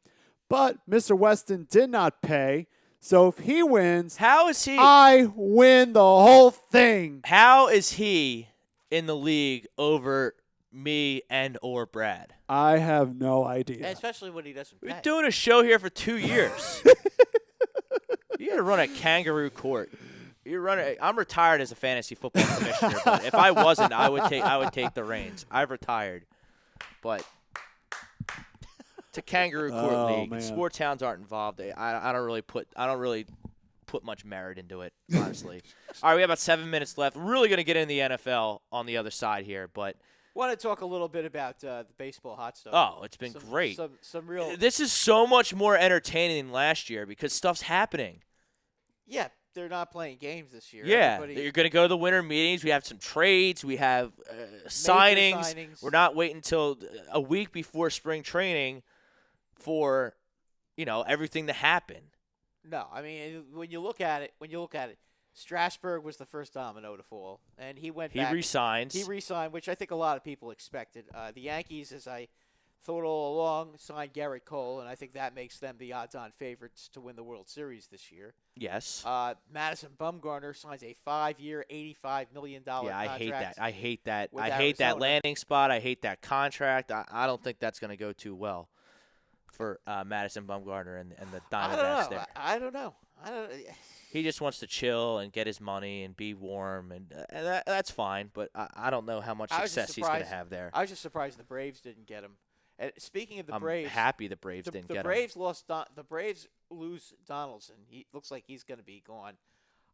But Mr. Weston did not pay, so if he wins, how is he? I win the whole thing. How is he in the league over me and or Brad? I have no idea. Especially when he doesn't We've pay. been doing a show here for 2 years. You got to run a kangaroo court. I'm retired as a fantasy football commissioner, but if I wasn't, I would take the reins. I've retired, but It's a kangaroo court Oh, league. man. Sports hounds aren't involved. I don't really put much merit into it, honestly. All right, we have about 7 minutes left. We're really going to get into the NFL on the other side here, but Want to talk a little bit about the baseball hot stuff? oh, it's been Some- great. Some real. This is so much more entertaining than last year because stuff's happening. Yeah, they're not playing games this year. Yeah, Everybody- you're going to go to the winter meetings. We have some trades. We have signings. We're not waiting until a week before spring training for, everything to happen. No, I mean when you look at it, Strasburg was the first domino to fall, and he went He back. resigns. He re-signed, which I think a lot of people expected. The Yankees, as I thought all along, signed Garrett Cole, and I think that makes them the odds-on favorites to win the World Series this year. Yes. Madison Bumgarner signs a 5-year, $85 million Yeah, I hate that. contract. I hate that. with I hate that Arizona. landing spot. I hate that contract. I don't think that's going to go too well for Madison Bumgarner and the Diamondbacks there. I don't know. He just wants to chill and get his money and be warm, and that's fine. But I don't know how much I was just success he's going to surprised- have there. I was just surprised the Braves didn't get him. Speaking of the I'm Braves, happy the Braves didn't the get him. Braves the Braves lose Donaldson. He looks like he's going to be gone.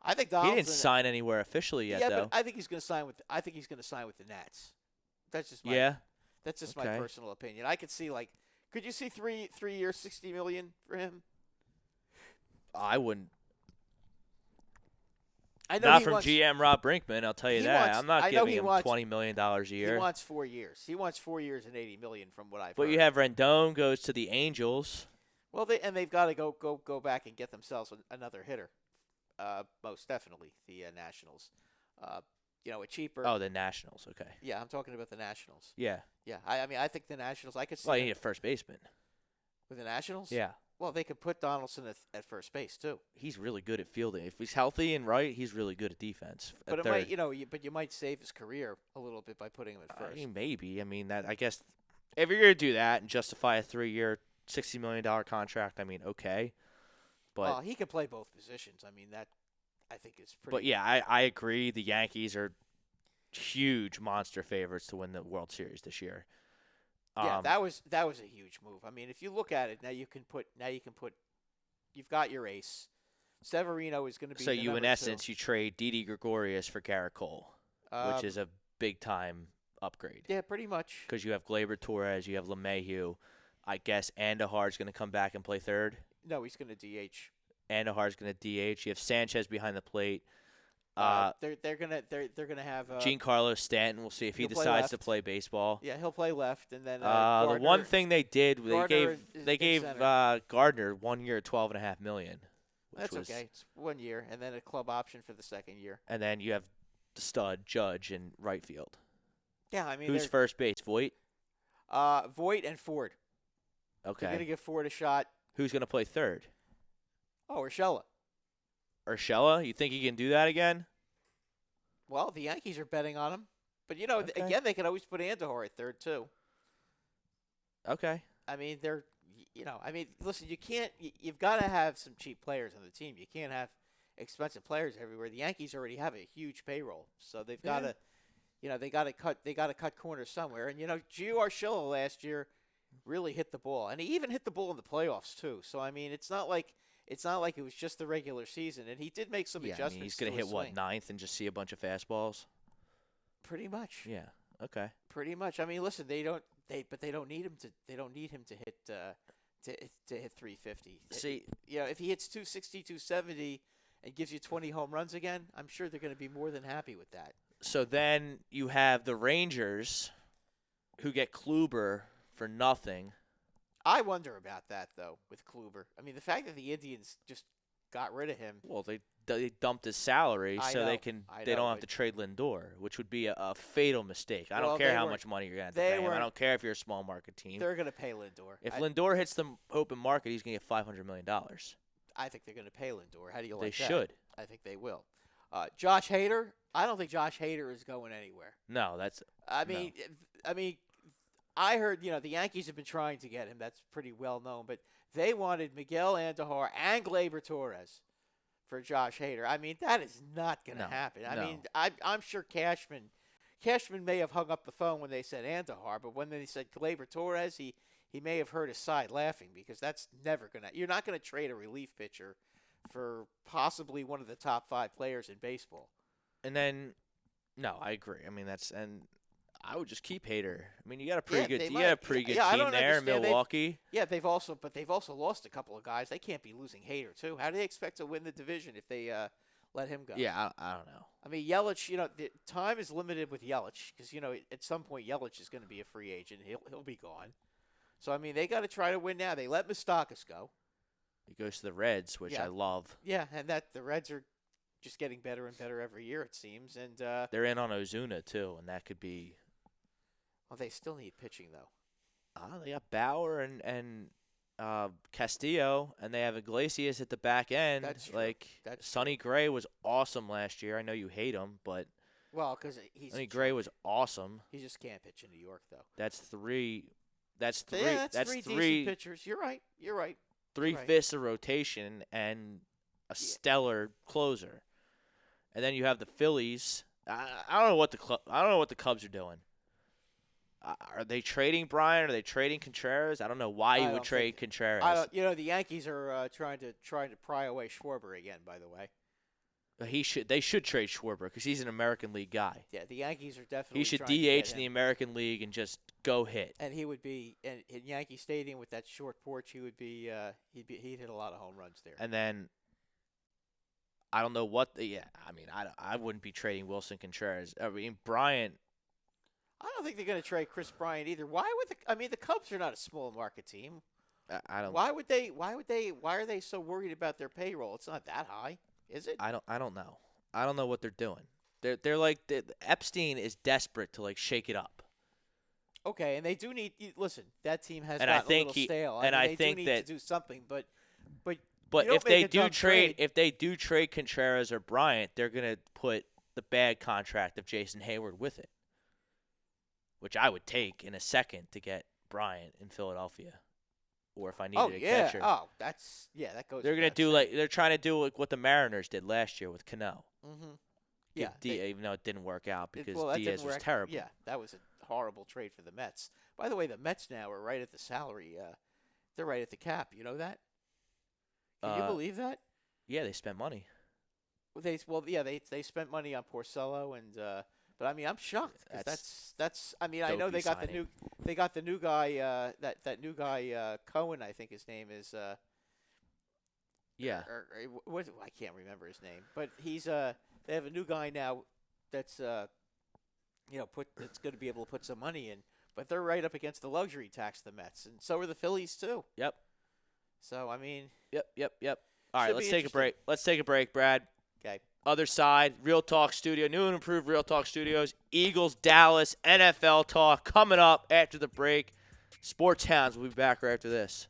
I think He Donaldson. didn't sign anywhere officially yet, yeah, though. but I think he's going to sign with. I think he's going to sign with the Nats. That's just my. Yeah, That's just my Okay. personal opinion. I could see could you see 3 years, $60 million for him? I wouldn't. I know Not he from wants, GM Rob Brinkman, I'll tell you he that. wants- I'm not I know giving he him wants- $20 million a year. He wants 4 years. He wants 4 years and $80 million from what I've But heard. you have Rendon goes to the Angels. Well, they've got to go back and get themselves another hitter. Most definitely the Nationals. A cheaper. Oh, the Nationals. Okay. Yeah, I'm talking about the Nationals. Yeah. Yeah, I mean, I think the Nationals. I could see Well, you them need a first baseman. with the Nationals. Yeah. Well, they could put Donaldson at first base too. He's really good at fielding. If he's healthy and right, he's really good at defense. But at it might, third. but you might save his career a little bit by putting him at first. Maybe. I mean, that. I guess if you're gonna do that and justify a 3-year, $60 million contract, I mean, okay. But well, he could play both positions. I mean, that I think is pretty. but yeah, I agree. The Yankees are huge monster favorites to win the World Series this year. Yeah, that was a huge move. I mean, if you look at it now, you can put. You've got your ace. Severino is going to be. So the you, in number essence, 2. you trade Didi Gregorius for Garrett Cole, which is a big time upgrade. Yeah, pretty much. Because you have Gleyber Torres, you have LeMahieu. I guess Andujar's going to come back and play third. No, he's going to DH. Andujar's going to DH. You have Sanchez behind the plate. They're gonna have Giancarlo Stanton. We'll see if he he'll play decides to left. play baseball. Yeah, he'll play left, and then The Gardner, one thing they did, Gardner they in gave center. Gardner 1 year, $12.5 million. Which That's was, okay. It's 1 year, and then a club option for the second year. And then you have the stud Judge in right field. Yeah, I mean, Who's first base? Voit. Voit and Ford. Okay. They're gonna give Ford a shot. Who's going to play third? Oh, Urshela. Urshela? You think he can do that again? Well, the Yankees are betting on him, but Okay. again, they can always put Andujar at third too. Okay. I mean, listen, you can't. You've got to have some cheap players on the team. You can't have expensive players everywhere. The Yankees already have a huge payroll, so they've got to, they got to cut. They got to cut corners somewhere. And Gio Urshela last year really hit the ball, and he even hit the ball in the playoffs too. So I mean, it's not like it was just the regular season, and he did make some adjustments. I mean, he's going to to his hit, swing. ninth and just see a bunch of fastballs? Pretty much. Yeah. Okay. Pretty much. I mean, listen, they don't need him to. They don't need him to hit to hit 350. See, If he hits 260, 270, and gives you 20 home runs again, I'm sure they're going to be more than happy with that. so then you have the Rangers who get Kluber for nothing. I wonder about that though with Kluber. I mean, the fact that the Indians just got rid of him. Well, they dumped his salary I so know, they I don't know, have to but- trade Lindor, which would be a fatal mistake. I Well, don't care they how were- much money you're going to they pay him. I were- don't care if you're a small market team. They're going to pay Lindor. If I, Lindor hits the open market, he's going to get $500 million. I think they're going to pay Lindor. How do you They like that? should. I think they will. Josh Hader. I don't think Josh Hader is going anywhere. No, that's I mean, I heard the Yankees have been trying to get him. That's pretty well known, but they wanted Miguel Andujar and Gleyber Torres for Josh Hader. I mean, that is not going to No, happen. I no. mean, I'm sure Cashman may have hung up the phone when they said Andujar, but when they said Gleyber Torres, he he may have hurt his side laughing because that's never gonna. You're not gonna trade a relief pitcher for possibly one of the top 5 players in baseball. And then, no, I agree. I mean, and I would just keep Hader. I mean, you got a pretty good team there in Milwaukee. They've also lost a couple of guys. They can't be losing Hader too. How do they expect to win the division if they let him go? Yeah, I don't know. I mean, Yelich. The time is limited with Yelich because at some point Yelich is going to be a free agent. He'll be gone. So I mean, they got to try to win now. They let Moustakas go. He goes to the Reds, which I love. Yeah, and the Reds are just getting better and better every year, it seems. And they're in on Ozuna too, and that could be. Well, they still need pitching though. They got Bauer and Castillo, and they have Iglesias at the back end. That's true. Like Sonny Gray was awesome last year. I know you hate him, but because Sonny Gray was awesome. He just can't pitch in New York though. That's three. That's three. Yeah, that's three three decent pitchers. You're right. Three-fifths of rotation and a stellar closer, and then you have the Phillies. I don't know what the Cubs are doing. Are they trading Bryant? Are they trading Contreras? I don't know why you would trade Contreras. The Yankees are trying to pry away Schwarber again. By the way, They should trade Schwarber because he's an American League guy. Yeah, the Yankees are definitely. He should trying to get DH in him. the American League and just go hit. And he would be in Yankee Stadium with that short porch. He would be. He'd hit a lot of home runs there. And then I don't know what. I mean, I wouldn't be trading Wilson Contreras. I mean, Bryant. I don't think they're going to trade Chris Bryant either. Why would the Cubs are not a small market team. I don't. Why would they? Why are they so worried about their payroll? It's not that high, is it? I don't know. I don't know what they're doing. They're like Epstein is desperate to like shake it up. Okay, and they do need. Listen, that team has And gotten I think a little stale. I think do need that to do something, but if they do trade Contreras or Bryant, they're gonna put the bad contract of Jason Hayward with it, which I would take in a second to get Bryant in Philadelphia, or if I needed a catcher. That goes. They're gonna do they're trying to do like what the Mariners did last year with Cano. Mm-hmm. Yeah, even though it didn't work out because Diaz was terrible. Yeah, that was a horrible trade for the Mets. By the way, the Mets now are right at the salary. They're right at the cap. You know that? Can you believe that? Yeah, they spent money. They spent money on Porcello and. But I mean, I'm shocked. That's. I mean, I know they got the new guy. That new guy Cohen, I think his name is. Yeah. What I can't remember his name, but he's They have a new guy now that's that's going to be able to put some money in. But they're right up against the luxury tax, the Mets, and so are the Phillies too. Yep. So I mean. Yep. All right, let's take a break. Let's take a break, Brad. Okay. Other side, Real Talk Studio, new and improved Real Talk Studios, Eagles, Dallas, NFL talk coming up after the break. Sports Hounds will be back right after this.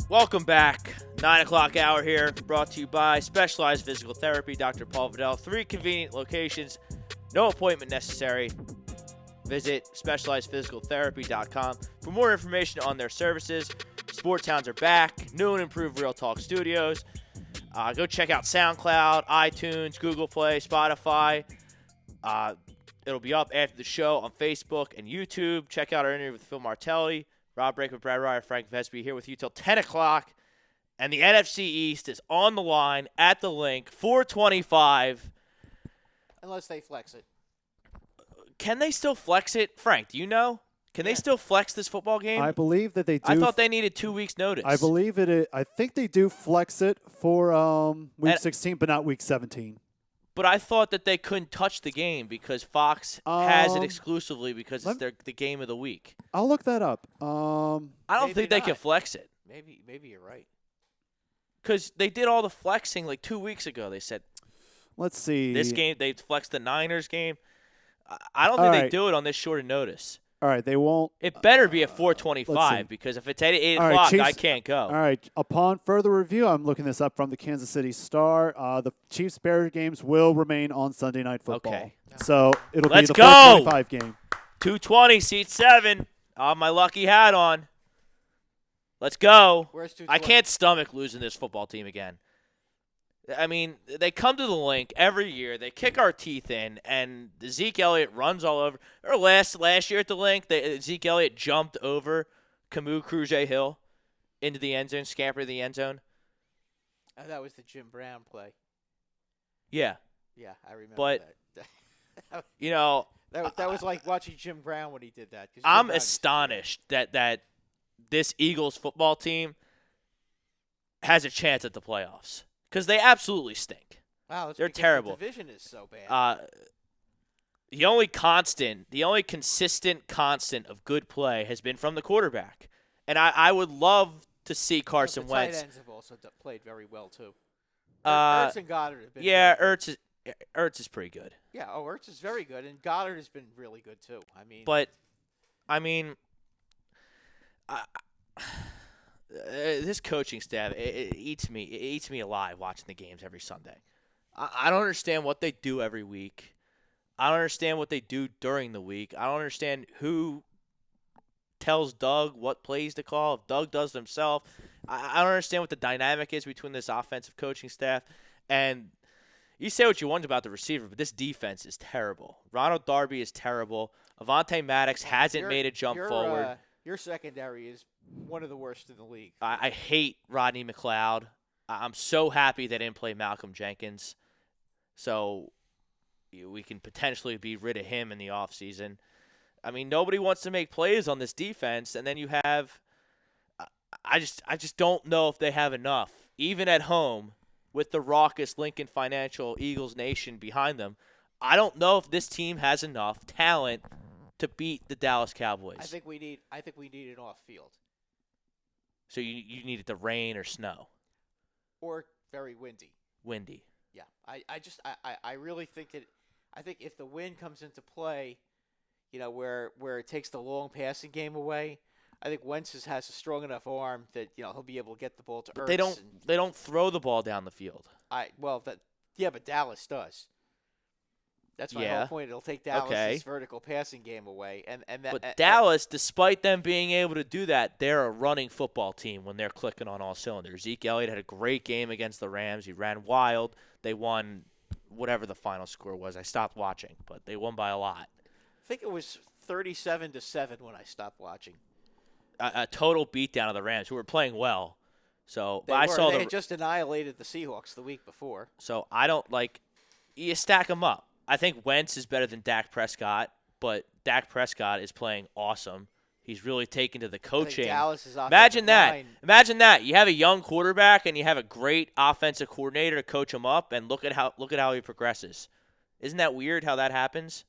Welcome back. 9 o'clock hour here, brought to you by Specialized Physical Therapy, Dr. Paul Vidal. 3 convenient locations, no appointment necessary. Visit specializedphysicaltherapy.com for more information on their services. Sports Hounds are back. New and improved Real Talk Studios. Go check out SoundCloud, iTunes, Google Play, Spotify. It'll be up after the show on Facebook and YouTube. Check out our interview with Phil Martelli. Rob Breaker, Brad Ryer, Frank Vespi here with you till 10 o'clock. And the NFC East is on the line at the link, 425. Unless they flex it. Can they still flex it? Frank, do you know? Can they still flex this football game? I believe that they do. I thought they needed 2 weeks' notice. I believe it. I think they do flex it for week And- 16, but not week 17. But I thought that they couldn't touch the game because Fox has it exclusively because it's the game of the week. I'll look that up. I don't Maybe think they can not. flex it Maybe you're right. because they did all the flexing like 2 weeks ago. They said Let's see. this game, they flexed the Niners game. I don't think All they right. do it on this short of notice. All right, they won't. It better be at Let's 425 see. because if it's at 8 All right, o'clock, Chiefs- I can't go. All right. Upon further review, I'm looking this up from the Kansas City Star. The Chiefs-Bears games will remain on Sunday Night Football. Okay. So it'll Let's be the go! 425 game. 220, seat 7. I have my lucky hat on. Let's go. Where's I 220? can't stomach losing this football team again. I mean, they come to the link every year. They kick our teeth in, and Zeke Elliott runs all over. Or last year at the link, Zeke Elliott jumped over Camus Cruz-Hill into the end zone, scampered the end zone. That was the Jim Brown play. Yeah, Yeah, I remember But- that. you know, That was like watching Jim Brown when he did that. 'cause Jim I'm Brown used to do astonished that this Eagles football team has a chance at the playoffs because they absolutely stink. that. Wow, it's they're because terrible. The division is so bad. The only consistent constant of good play has been from the quarterback. And I would love to see Carson the Wentz. tight ends have also played very well too. Uh, Ertz and Goddard have been. Yeah, very good. Ertz is pretty good. Yeah, Ertz is very good, and Goddard has been really good too. I mean, But, I mean, this coaching staff, it eats me alive watching the games every Sunday. I don't understand what they do every week. I don't understand what they do during the week. I don't understand who tells Doug what plays to call. If Doug does it himself, I don't understand what the dynamic is between this offensive coaching staff. And you say what you want about the receiver, but this defense is terrible. Ronald Darby is terrible. Avonte Maddox hasn't made a jump forward. Your secondary is one of the worst in the league. I hate Rodney McLeod. I'm so happy they didn't play Malcolm Jenkins. So we can potentially be rid of him in the offseason. I mean, nobody wants to make plays on this defense, and then you have I just don't know if they have enough, even at home with the raucous Lincoln Financial Eagles Nation behind them. I don't know if this team has enough talent to beat the Dallas Cowboys. I think we need an off field So you need it to rain or snow. or very windy. Windy. Yeah, I really think that I think if the wind comes into play, where it takes the long passing game away, I think Wentz has a strong enough arm that he'll be able to get the ball to But Ertz. they don't throw the ball down the field. But Dallas does. That's my Yeah. whole point. It'll take Dallas' Okay. vertical passing game away, and that. But Dallas, despite them being able to do that, they're a running football team when they're clicking on all cylinders. Zeke Elliott had a great game against the Rams. He ran wild. They won whatever the final score was. I stopped watching, but they won by a lot. I think it was 37-7 when I stopped watching. A total beatdown of the Rams, who were playing well. So They but I were. saw They had just annihilated the Seahawks the week before. So I don't like you stack them up. I think Wentz is better than Dak Prescott, but Dak Prescott is playing awesome. He's really taken to the I think coaching. Dallas's Imagine offensive that. line- Imagine that. You have a young quarterback and you have a great offensive coordinator to coach him up, and look at how he progresses. Isn't that weird how that happens?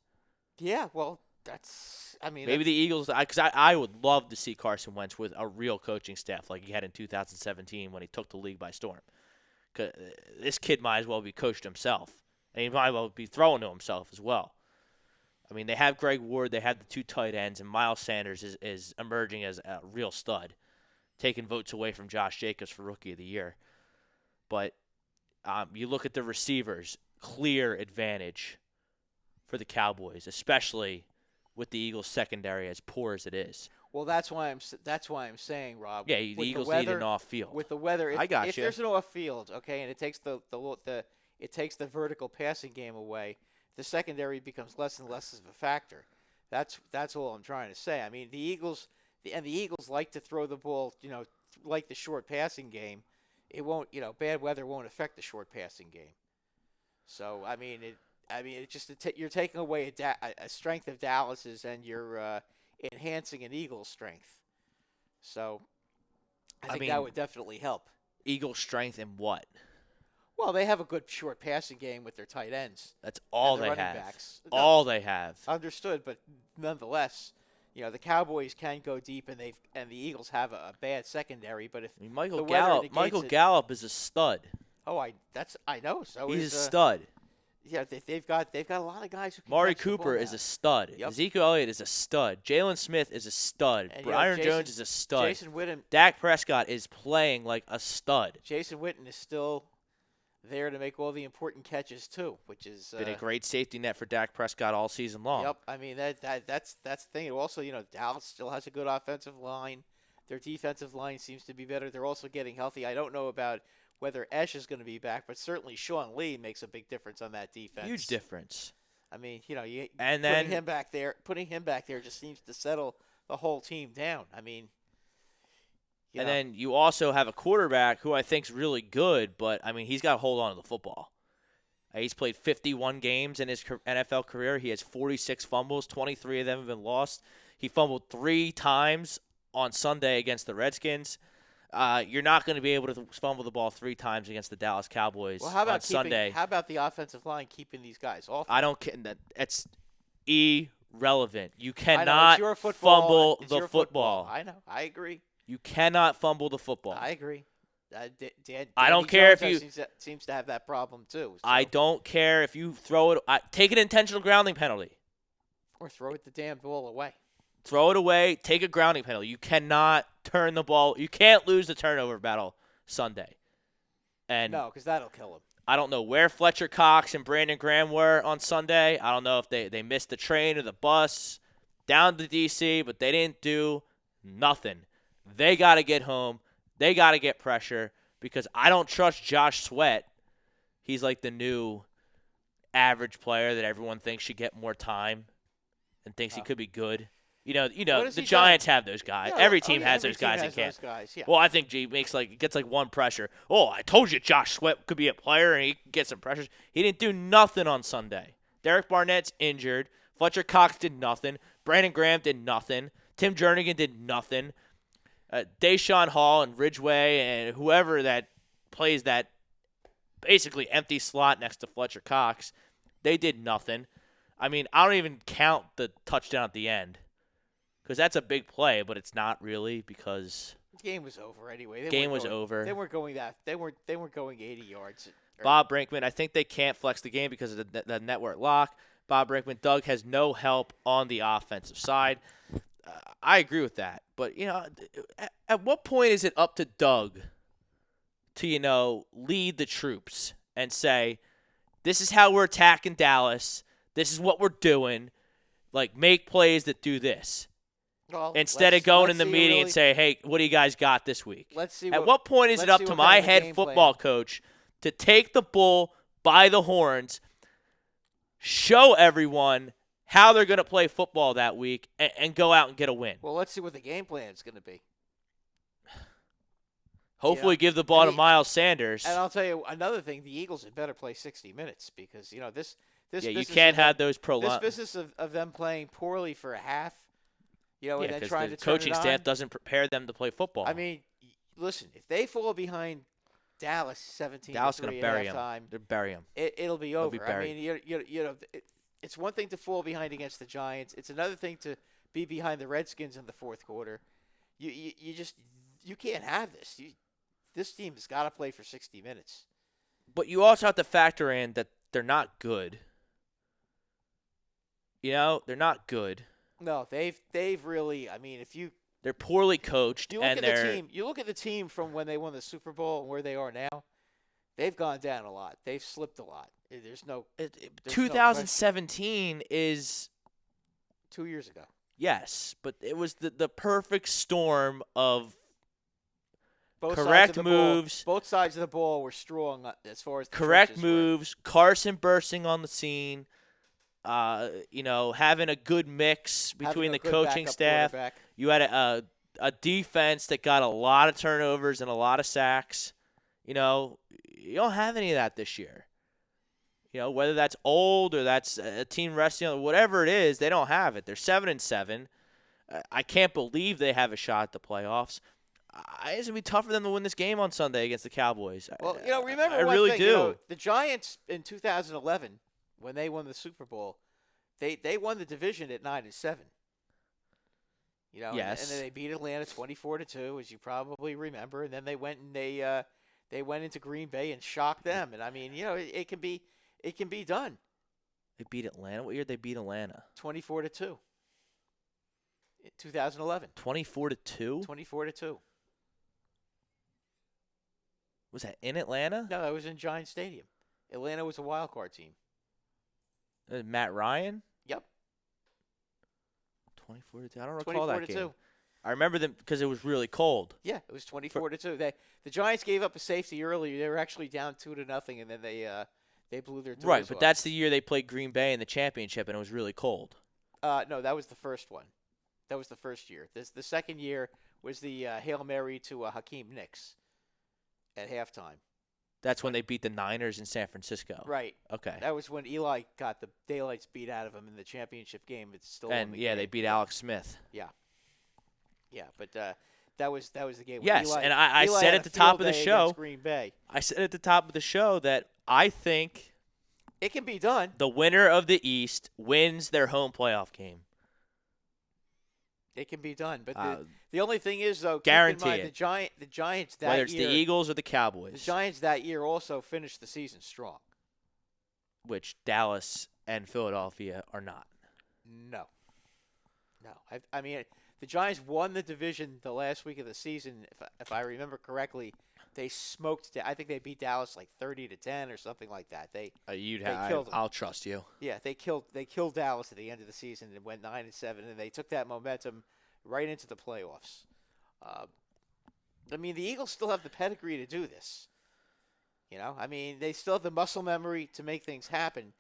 Yeah, well, that's. I mean, Maybe the Eagles, because I would love to see Carson Wentz with a real coaching staff like he had in 2017 when he took the league by storm. 'Cause this kid might as well be coached himself, and he might as well be throwing to himself as well. I mean, they have Greg Ward, they have the two tight ends, and Miles Sanders is emerging as a real stud. taking votes away from Josh Jacobs for Rookie of the Year. But you look at the receivers, clear advantage for the Cowboys, especially with the Eagles' secondary as poor as it is. Well, that's why I'm saying, Rob. Yeah, the with Eagles weather, need an off-field. With the weather, I got if you. there's no off-field, okay, and it takes the vertical passing game away, the secondary becomes less and less of a factor. That's all I'm trying to say. I mean, the Eagles like to throw the ball, like the short passing game. It won't, bad weather won't affect the short passing game. So you're taking away a strength of Dallas's, and you're enhancing an Eagles' strength. So I think that would definitely help. Eagles' strength in what? Well, they have a good short passing game with their tight ends. That's all and they running have. Backs. All they have. Understood, but nonetheless, the Cowboys can go deep, and the Eagles have a bad secondary. But if Michael Gallup is a stud. Oh, I know. So he's a stud. Yeah, they've got a lot of guys who can Mari catch the ball Cooper now. is a stud. Yep. Ezekiel Elliott is a stud. Jalen Smith is a stud. And, Byron Jones is a stud. Jason Witten. Dak Prescott is playing like a stud. Jason Witten is still there to make all the important catches too, which is been a great safety net for Dak Prescott all season long. Yep, I mean that's the thing. Also, Dallas still has a good offensive line. Their defensive line seems to be better. They're also getting healthy. I don't know about whether Esch is going to be back, but certainly Sean Lee makes a big difference on that defense. Huge difference. I mean, putting him back there just seems to settle the whole team down. I mean, then you also have a quarterback who I think is really good, but I mean he's got to hold on to the football. He's played 51 games in his NFL career. He has 46 fumbles. 23 of them have been lost. He fumbled 3 times on Sunday against the Redskins. You're not going to be able to fumble the ball 3 times against the Dallas Cowboys on Sunday. How about the offensive line keeping these guys off? I don't care. That's irrelevant. You cannot fumble the football. I know. I agree. You cannot fumble the football. I agree. I don't care if you seems to have that problem too. So. I don't care if you throw it. Take an intentional grounding penalty, or throw the damn ball away. Throw it away. Take a grounding penalty. You cannot turn the ball. You can't lose the turnover battle Sunday. And no, because that'll kill him. I don't know where Fletcher Cox and Brandon Graham were on Sunday. I don't know if they missed the train or the bus down to D.C., but they didn't do nothing. They got to get home. They got to get pressure because I don't trust Josh Sweat. He's like the new average player that everyone thinks should get more time and thinks he could be good. The Giants have those guys. Yeah, every team has those guys that can't. Yeah. Well, I think G gets one pressure. Oh, I told you Josh Sweat could be a player and he could get some pressures. He didn't do nothing on Sunday. Derek Barnett's injured. Fletcher Cox did nothing. Brandon Graham did nothing. Tim Jernigan did nothing. Deshaun Hall and Ridgeway and whoever that plays that basically empty slot next to Fletcher Cox, they did nothing. I mean, I don't even count the touchdown at the end because that's a big play, but it's not really because the game was over anyway. Game was over. They weren't going that. They weren't going 80 yards. Bob Brinkman, I think they can't flex the game because of the network lock. Bob Brinkman, Doug has no help on the offensive side. I agree with that. But, at what point is it up to Doug to, lead the troops and say, this is how we're attacking Dallas. This is what we're doing. Like, make plays that do this. Well, instead of going in the meeting and say, hey, what do you guys got this week? Let's see. At what point is it up to my head football coach to take the bull by the horns, show everyone how they're going to play football that week, and go out and get a win? Well, let's see what the game plan is going to be. Hopefully give the ball to Miles Sanders. And I'll tell you another thing. The Eagles had better play 60 minutes because, this you can't have those This business of them playing poorly for a half, and then trying to turn coaching staff doesn't prepare them to play football. I mean, listen, if they fall behind Dallas 17-3 Dallas going to bury at halftime, they'll bury them. It'll be over. I mean, it's one thing to fall behind against the Giants. It's another thing to be behind the Redskins in the fourth quarter. You can't have this. This team has got to play for 60 minutes. But you also have to factor in that they're not good. They're not good. No, they've really. I mean, if you They're poorly coached, You look and at the team. You look at the team from when they won the Super Bowl and where they are now. They've gone down a lot. They've slipped a lot. There's no. There's no 2017 is 2 years ago. yes, but it was the perfect storm of Both correct sides of the moves. Ball, both sides of the ball were strong as far as the correct trenches were. moves. Carson bursting on the scene. Having a good mix Having between a the good coaching backup staff. quarterback. You had a defense that got a lot of turnovers and a lot of sacks. You don't have any of that this year. Whether that's old or that's a team resting on whatever it is, they don't have it. They're 7-7. I can't believe they have a shot at the playoffs. It's gonna be tough for them to win this game on Sunday against the Cowboys. Well, remember I one really thing, do. The Giants in 2011, when they won the Super Bowl, they won the division at 9-7. Yes. And then they beat Atlanta 24-2, as you probably remember, and then they went and they went into Green Bay and shocked them. And I mean, it can be done. They beat Atlanta. What year did they beat Atlanta? 24-2. In 2011. 24-2. 24-2. Was that in Atlanta? No, that was in Giant Stadium. Atlanta was a wild card team. Matt Ryan. Yep. 24-2. I don't recall that 24-2. game. I remember them because it was really cold. Yeah, it was 24-2. The Giants gave up a safety earlier. They were actually down 2-0, and then they blew their doors Right, but off. that's the year they played Green Bay in the championship, and it was really cold. No, that was the first one. That was the first year. The second year was the Hail Mary to Hakeem Nicks at halftime. That's when they beat the Niners in San Francisco. Right. Okay. That was when Eli got the daylights beat out of him in the championship game. It's still And on the yeah, game. they beat Alex Smith. Yeah, but that was the game. Yes, Eli, and I Eli said had at a the top field of the day show. against Green Bay. I said at the top of the show that I think It can be done. the winner of the East wins their home playoff game. It can be done. But the only thing is, though, guarantee keep in mind, it. the Giants that Whether it's year, the Eagles or the the Cowboys, Giants that year also finished the season strong. which Dallas and Philadelphia are not. No. I mean, the Giants won the division the last week of the season. If I remember correctly, they smoked. I think they beat Dallas like 30-10 or something like that. They killed them. I'll trust you. Yeah, they killed Dallas at the end of the season and went 9-7, and they took that momentum right into the playoffs. I mean, the Eagles still have the pedigree to do this. I mean, they still have the muscle memory to make things happen.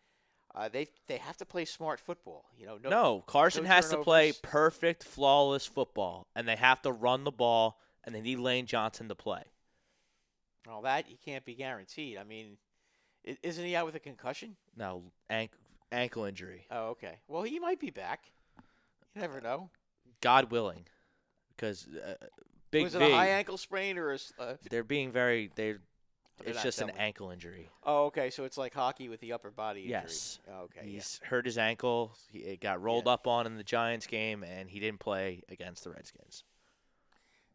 They have to play smart football. No, Carson no has to play turnovers. perfect, flawless football, and they have to run the ball, and they need Lane Johnson to play. All that you can't be guaranteed. I mean, isn't he out with a concussion? No, ankle injury. Oh, okay. Well, he might be back. You never know. God willing, because Big Was it V, a high ankle sprain or they're being very it's not just an telling. ankle injury. Oh, okay. So it's like hockey with the upper body injury. Yes. Oh, okay. He's hurt his ankle. It got rolled up on in the Giants game, and he didn't play against the Redskins.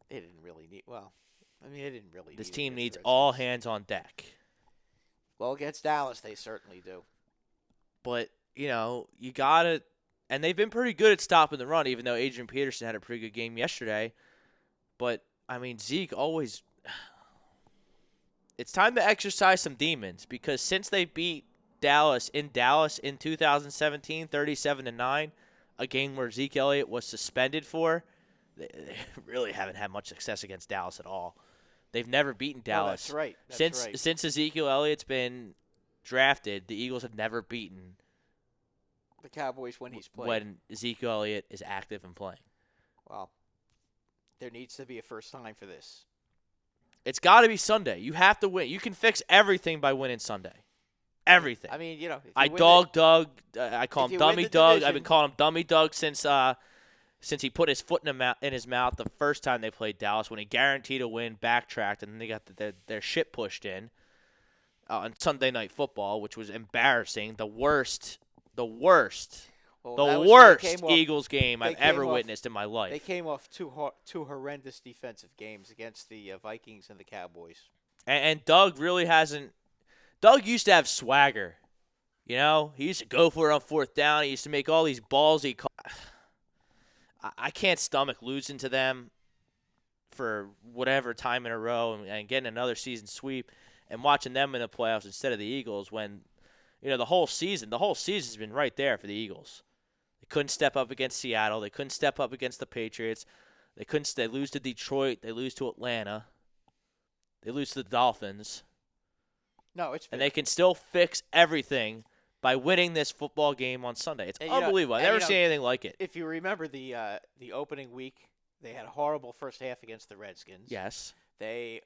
They didn't really need. Well, I mean, they didn't really. This need team it needs against the all Redskins. hands on deck. Well, against Dallas, they certainly do. But, you got to – and they've been pretty good at stopping the run, even though Adrian Peterson had a pretty good game yesterday. But, I mean, Zeke always – it's time to exercise some demons because since they beat Dallas in 2017, 37-9, a game where Zeke Elliott was suspended for, they really haven't had much success against Dallas at all. They've never beaten Dallas. That's right. Since Ezekiel Elliott's been drafted, the Eagles have never beaten the Cowboys when he's playing. when Ezekiel Elliott is active and playing. Well, there needs to be a first time for this. It's got to be Sunday. You have to win. You can fix everything by winning Sunday. Everything. I mean, if you I win dog Doug. I call if him you win Dummy the Doug. I've division- been calling him Dummy Doug since he put his foot in his mouth the first time they played Dallas when he guaranteed a win, backtracked, and then they got their shit pushed in on Sunday Night Football, which was embarrassing. The worst Well, the that was when they worst came off- Eagles game they I've came ever off- witnessed in my life. They came off two horrendous defensive games against the Vikings and the Cowboys. And Doug really hasn't. Doug used to have swagger. He used to go for it on fourth down. He used to make all these ballsy calls. I can't stomach losing to them for whatever time in a row and getting another season sweep and watching them in the playoffs instead of the Eagles when, the whole season's been right there for the Eagles. They couldn't step up against Seattle. They couldn't step up against the Patriots. They lose to Detroit. They lose to Atlanta. They lose to the Dolphins. No, it's and they can still fix everything by winning this football game on Sunday. It's unbelievable. I've never seen anything like it. If you remember the opening week, they had a horrible first half against the Redskins. Yes. They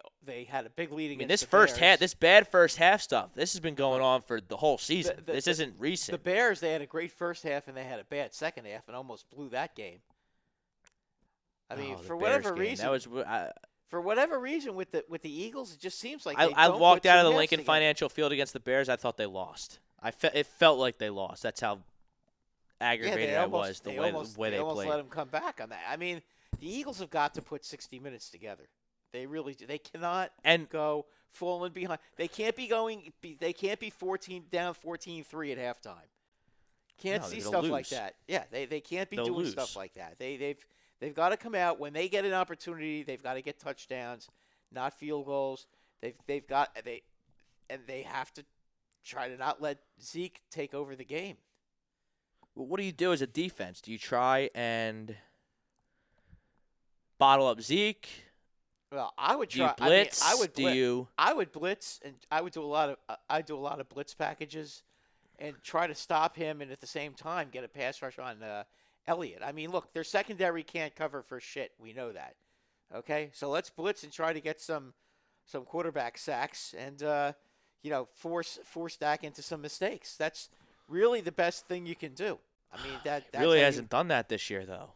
had a big lead against this the first Bears. half, this bad first half stuff, this has been going on for the whole season. This isn't recent. The Bears, they had a great first half and they had a bad second half and almost blew that game. I mean, for whatever reason, that was. For whatever reason, with the Eagles, it just seems like I walked out of the Lincoln Financial Field against the Bears. I thought they lost. It felt like they lost. That's how aggravated I was the way they almost played. let them come back on that. I mean, the Eagles have got to put 60 minutes together. They really do. They cannot go falling behind. They can't be going. They can't be 14 down 14-3 at halftime. Can't see stuff like that. Yeah, they can't be doing stuff like that. They've got to come out when they get an opportunity. They've got to get touchdowns, not field goals. They have to try to not let Zeke take over the game. Well, what do you do as a defense? Do you try and bottle up Zeke? Well, I would try. Do you blitz? I would blitz, and I would do a lot of blitz packages, and try to stop him, and at the same time get a pass rush on Elliott. I mean, look, their secondary can't cover for shit. We know that. Okay, so let's blitz and try to get some quarterback sacks, and force Dak into some mistakes. That's really the best thing you can do. I mean, that's really hasn't done that this year, though.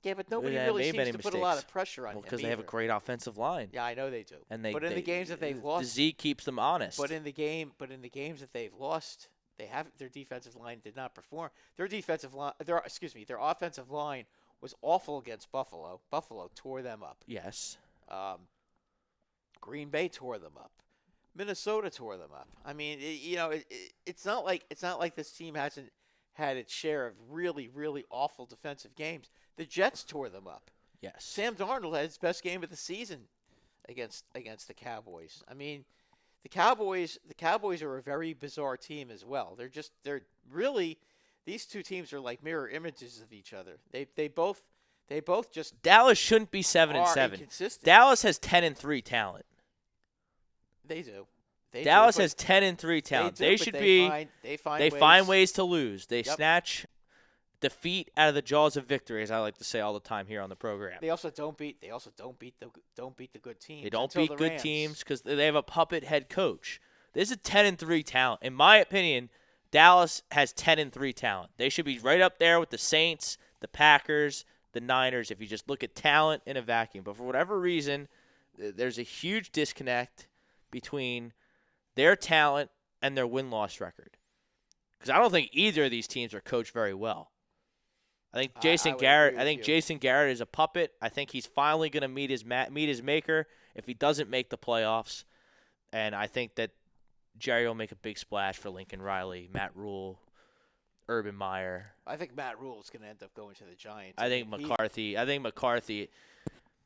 Yeah, but nobody really seems to put a lot of pressure on him. Because they have a great offensive line. Yeah, I know they do. And but in the games that they've lost, Zeke keeps them honest. But in the games that they've lost, their defensive line did not perform. Their offensive line was awful against Buffalo. Buffalo tore them up. Yes. Green Bay tore them up. Minnesota tore them up. I mean, it's not like this team hasn't had its share of really, really awful defensive games. The Jets tore them up. Yes. Sam Darnold had his best game of the season against the Cowboys. I mean, the Cowboys are a very bizarre team as well. They're really, these two teams are like mirror images of each other. They both just Dallas shouldn't be 7-7. Dallas has 10-3 talent. They do. Dallas has 10-3 talent. They should be. They find ways to lose. They snatch defeat out of the jaws of victory, as I like to say all the time here on the program. They also don't beat the good teams. They don't beat good teams because they have a puppet head coach. This is 10-3 talent. In my opinion, Dallas has 10-3 talent. They should be right up there with the Saints, the Packers, the Niners. If you just look at talent in a vacuum, but for whatever reason, there's a huge disconnect between their talent and their win-loss record. Because I don't think either of these teams are coached very well. I think Jason Garrett is a puppet. I think he's finally going to meet his maker if he doesn't make the playoffs. And I think that Jerry will make a big splash for Lincoln Riley, Matt Rule, Urban Meyer. I think Matt Rule is going to end up going to the Giants. I think McCarthy.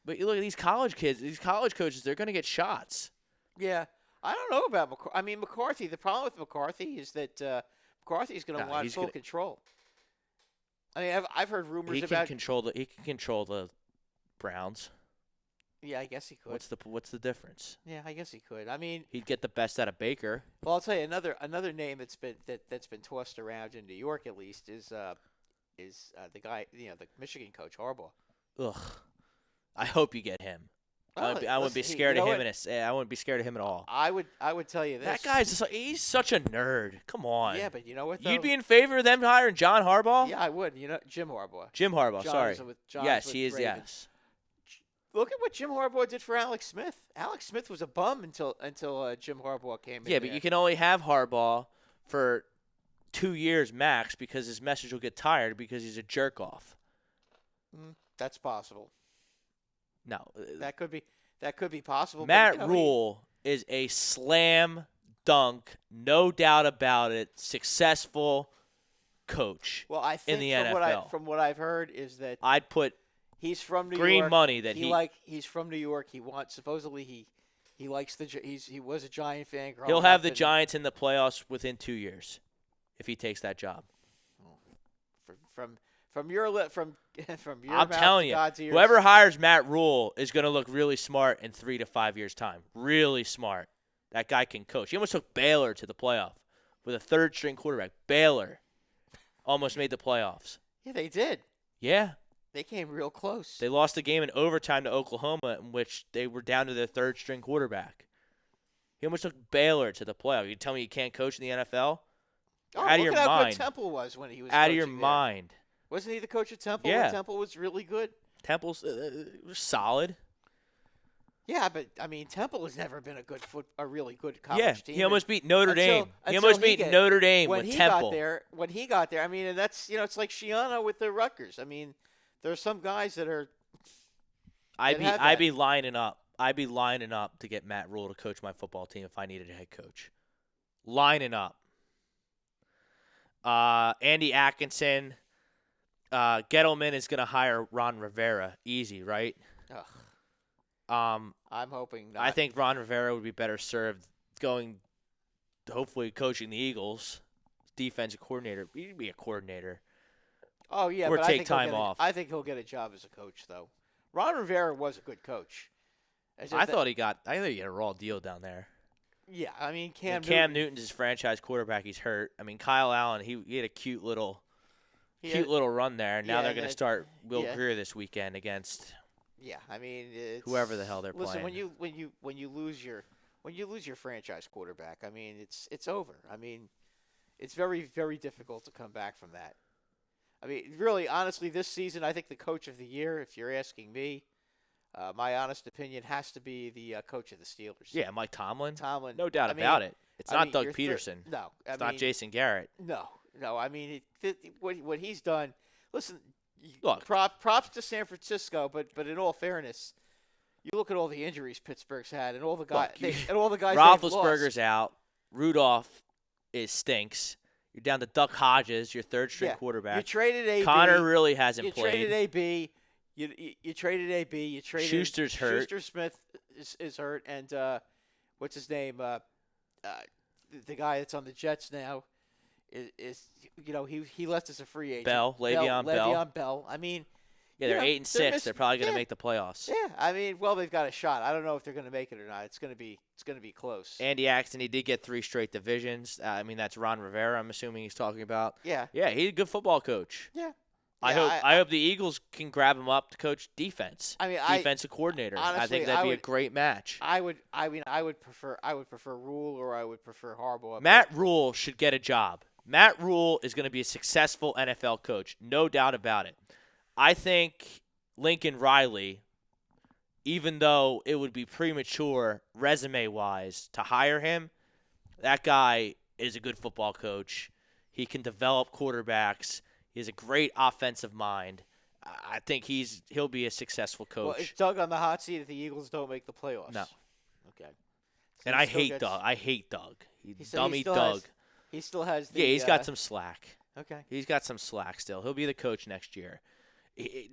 But you look at these college kids, these college coaches, they're going to get shots. Yeah. I don't know about McCarthy. I mean, McCarthy, the problem with McCarthy is that McCarthy's going to want full control. I mean, I've heard rumors he can control the Browns. Yeah, I guess he could. What's the difference? Yeah, I guess he could. I mean, he'd get the best out of Baker. Well, I'll tell you another name that's been tossed around in New York at least is the guy, the Michigan coach Harbaugh. Ugh. I hope you get him. I wouldn't be scared of him. I wouldn't be scared of him at all. I would tell you this. That guy's he's such a nerd. Come on. Yeah, but you know what? Though? You'd be in favor of them hiring John Harbaugh? Yeah, I would. Jim Harbaugh. Jim Harbaugh. John Yes, he is. Ravens. Yes. Look at what Jim Harbaugh did for Alex Smith. Alex Smith was a bum until Jim Harbaugh came in. Yeah, but you can only have Harbaugh for 2 years max because his message will get tired because he's a jerk off. That's possible. No, that could be possible. Matt Rule is a slam dunk, no doubt about it, successful coach Well, I think in the from NFL. from what I've heard is that I'd put he's from New green York. money that He's from New York. Supposedly he likes he was a Giant fan growing he'll have up the and- Giants in the playoffs within 2 years if he takes that job. From your from your I'm mouth telling to you, God's ears. whoever hires Matt Rule is going to look really smart in 3 to 5 years' time. Really smart. That guy can coach. He almost took Baylor to the playoff with a third-string quarterback. Baylor almost made the playoffs. Yeah, they did. Yeah. They came real close. They lost the game in overtime to Oklahoma, in which they were down to their third-string quarterback. He almost took Baylor to the playoff. You tell me you can't coach in the NFL? Out of your look at how mind. good Temple was when he was Out of your coaching there. mind. Wasn't he the coach at Temple? Yeah. When Temple was really good. Temple's solid. Yeah, but I mean, Temple has never been a really good college Yeah, team. he almost beat Notre Dame. He until almost beat Notre Dame when with he Temple. when he got there, I mean, and that's it's like Shiano with the Rutgers. I mean, there's some guys that are. I'd be lining up. I'd be lining up to get Matt Rule to coach my football team if I needed a head coach. Lining up. Andy Atkinson. Gettleman is going to hire Ron Rivera. Easy, right? Ugh, I'm hoping not. I think Ron Rivera would be better served going, hopefully coaching the Eagles, defensive coordinator. He'd be a coordinator. Oh yeah, or but take time off. I think he'll get a job as a coach, though. Ron Rivera was a good coach. I thought he got a raw deal down there. Yeah, I mean Cam Newton, Newton's his franchise quarterback. He's hurt. I mean, Kyle Allen, he had a cute little run there. Now they're going to start Will Grier this weekend against. Yeah, I mean it's, whoever the hell they're listen, playing. when you lose your franchise quarterback, I mean it's over. I mean, it's very very difficult to come back from that. I mean, really, honestly, this season, I think the coach of the year, if you're asking me, my honest opinion has to be the coach of the Steelers. Yeah, Mike Tomlin. No doubt about it. It's not Doug you're Peterson. No, It's not Jason Garrett. No. I mean, what he's done. Listen, Look. props to San Francisco, but in all fairness, you look at all the injuries Pittsburgh's had, and all the guys Roethlisberger's out. Rudolph stinks. You're down to Duck Hodges, your third-string quarterback. You traded AB. Connor really hasn't played. You traded AB. You traded AB. You traded Schuster's hurt. Schuster Smith is hurt, and what's his name? The guy that's on the Jets now is he left as a free agent. Le'Veon Bell. I mean, yeah, they're 8-6. They're probably going to make the playoffs. Yeah, I mean, well, they've got a shot. I don't know if they're going to make it or not. It's going to be close. Andy Axton, he did get 3 straight divisions. I mean, that's Ron Rivera. I'm assuming he's talking about. Yeah, he's a good football coach. Yeah. I hope the Eagles can grab him up to coach defense. I mean, defensive coordinator. Honestly, I think that'd be a great match. I would prefer Rule or I would prefer Harbaugh. Matt Rule should get a job. Matt Rule is going to be a successful NFL coach, no doubt about it. I think Lincoln Riley, even though it would be premature resume-wise to hire him, that guy is a good football coach. He can develop quarterbacks. He has a great offensive mind. I think he'll be a successful coach. Well, is Doug on the hot seat if the Eagles don't make the playoffs? No. Okay. So And I hate Doug. I hate Doug. Dummy Doug. He still has the. Yeah, he's got some slack. Okay. He's got some slack still. He'll be the coach next year.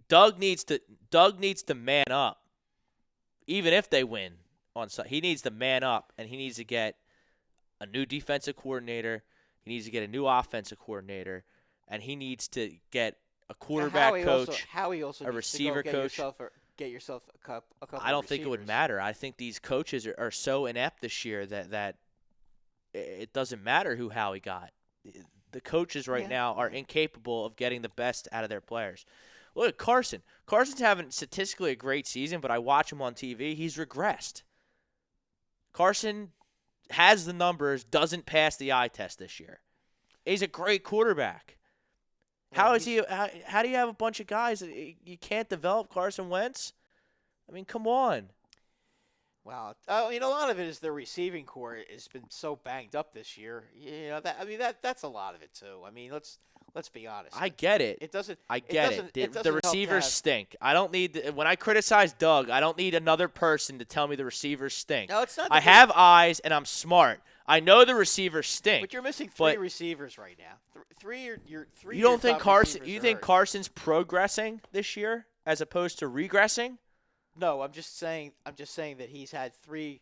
Doug needs to man up. Even if they win on Sunday, he needs to man up, and he needs to get a new defensive coordinator. He needs to get a new offensive coordinator, and he needs to get a quarterback coach, a receiver coach. Get yourself a couple. I don't think it would matter. I think these coaches are so inept this year that it doesn't matter who Howie got. The coaches right now are incapable of getting the best out of their players. Look at Carson. Carson's having statistically a great season, but I watch him on TV. He's regressed. Carson has the numbers, doesn't pass the eye test this year. He's a great quarterback. How do you have a bunch of guys that you can't develop Carson Wentz? I mean, come on. Wow. I mean, a lot of it is the receiving core has been so banged up this year. That's a lot of it too. I mean, let's be honest. I get it. It doesn't. I get it. It doesn't The help to receivers have- stink. I don't need when I criticize Doug, I don't need another person to tell me the receivers stink. No, it's not. I have eyes and I'm smart. I know the receivers stink. But you're missing three but receivers right now. Your three. you don't of your think top Carson? receivers You are think hurt. Carson's progressing this year as opposed to regressing? No, I'm just saying that he's had three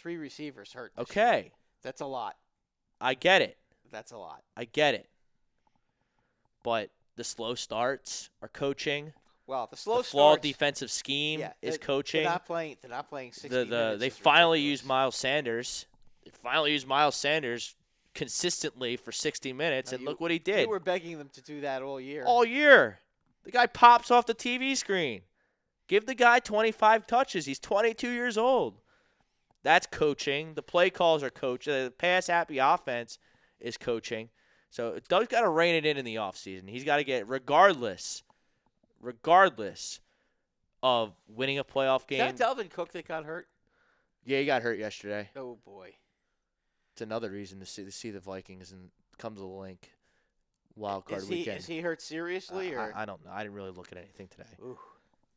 receivers hurt. This Okay, year. That's a lot. I get it. That's a lot. I get it. But the slow starts are coaching. Well, the slow The flawed starts, defensive scheme yeah, is they're coaching. not playing 60 They minutes. finally ridiculous. used Miles Sanders. They finally used Miles Sanders consistently for 60 minutes, No, and look what he did. You were begging them to do that all year. All year. The guy pops off the TV screen. Give the guy 25 touches. He's 22 years old. That's coaching. The play calls are coaching. The pass-happy offense is coaching. So Doug's got to rein it in the offseason. He's got to get, regardless of winning a playoff Is game. that Delvin Cook that got hurt? Yeah, he got hurt yesterday. Oh boy. It's another reason to see the Vikings and come to the link. Wild card Is weekend. he hurt seriously or? I don't know. I didn't really look at anything today. Ooh,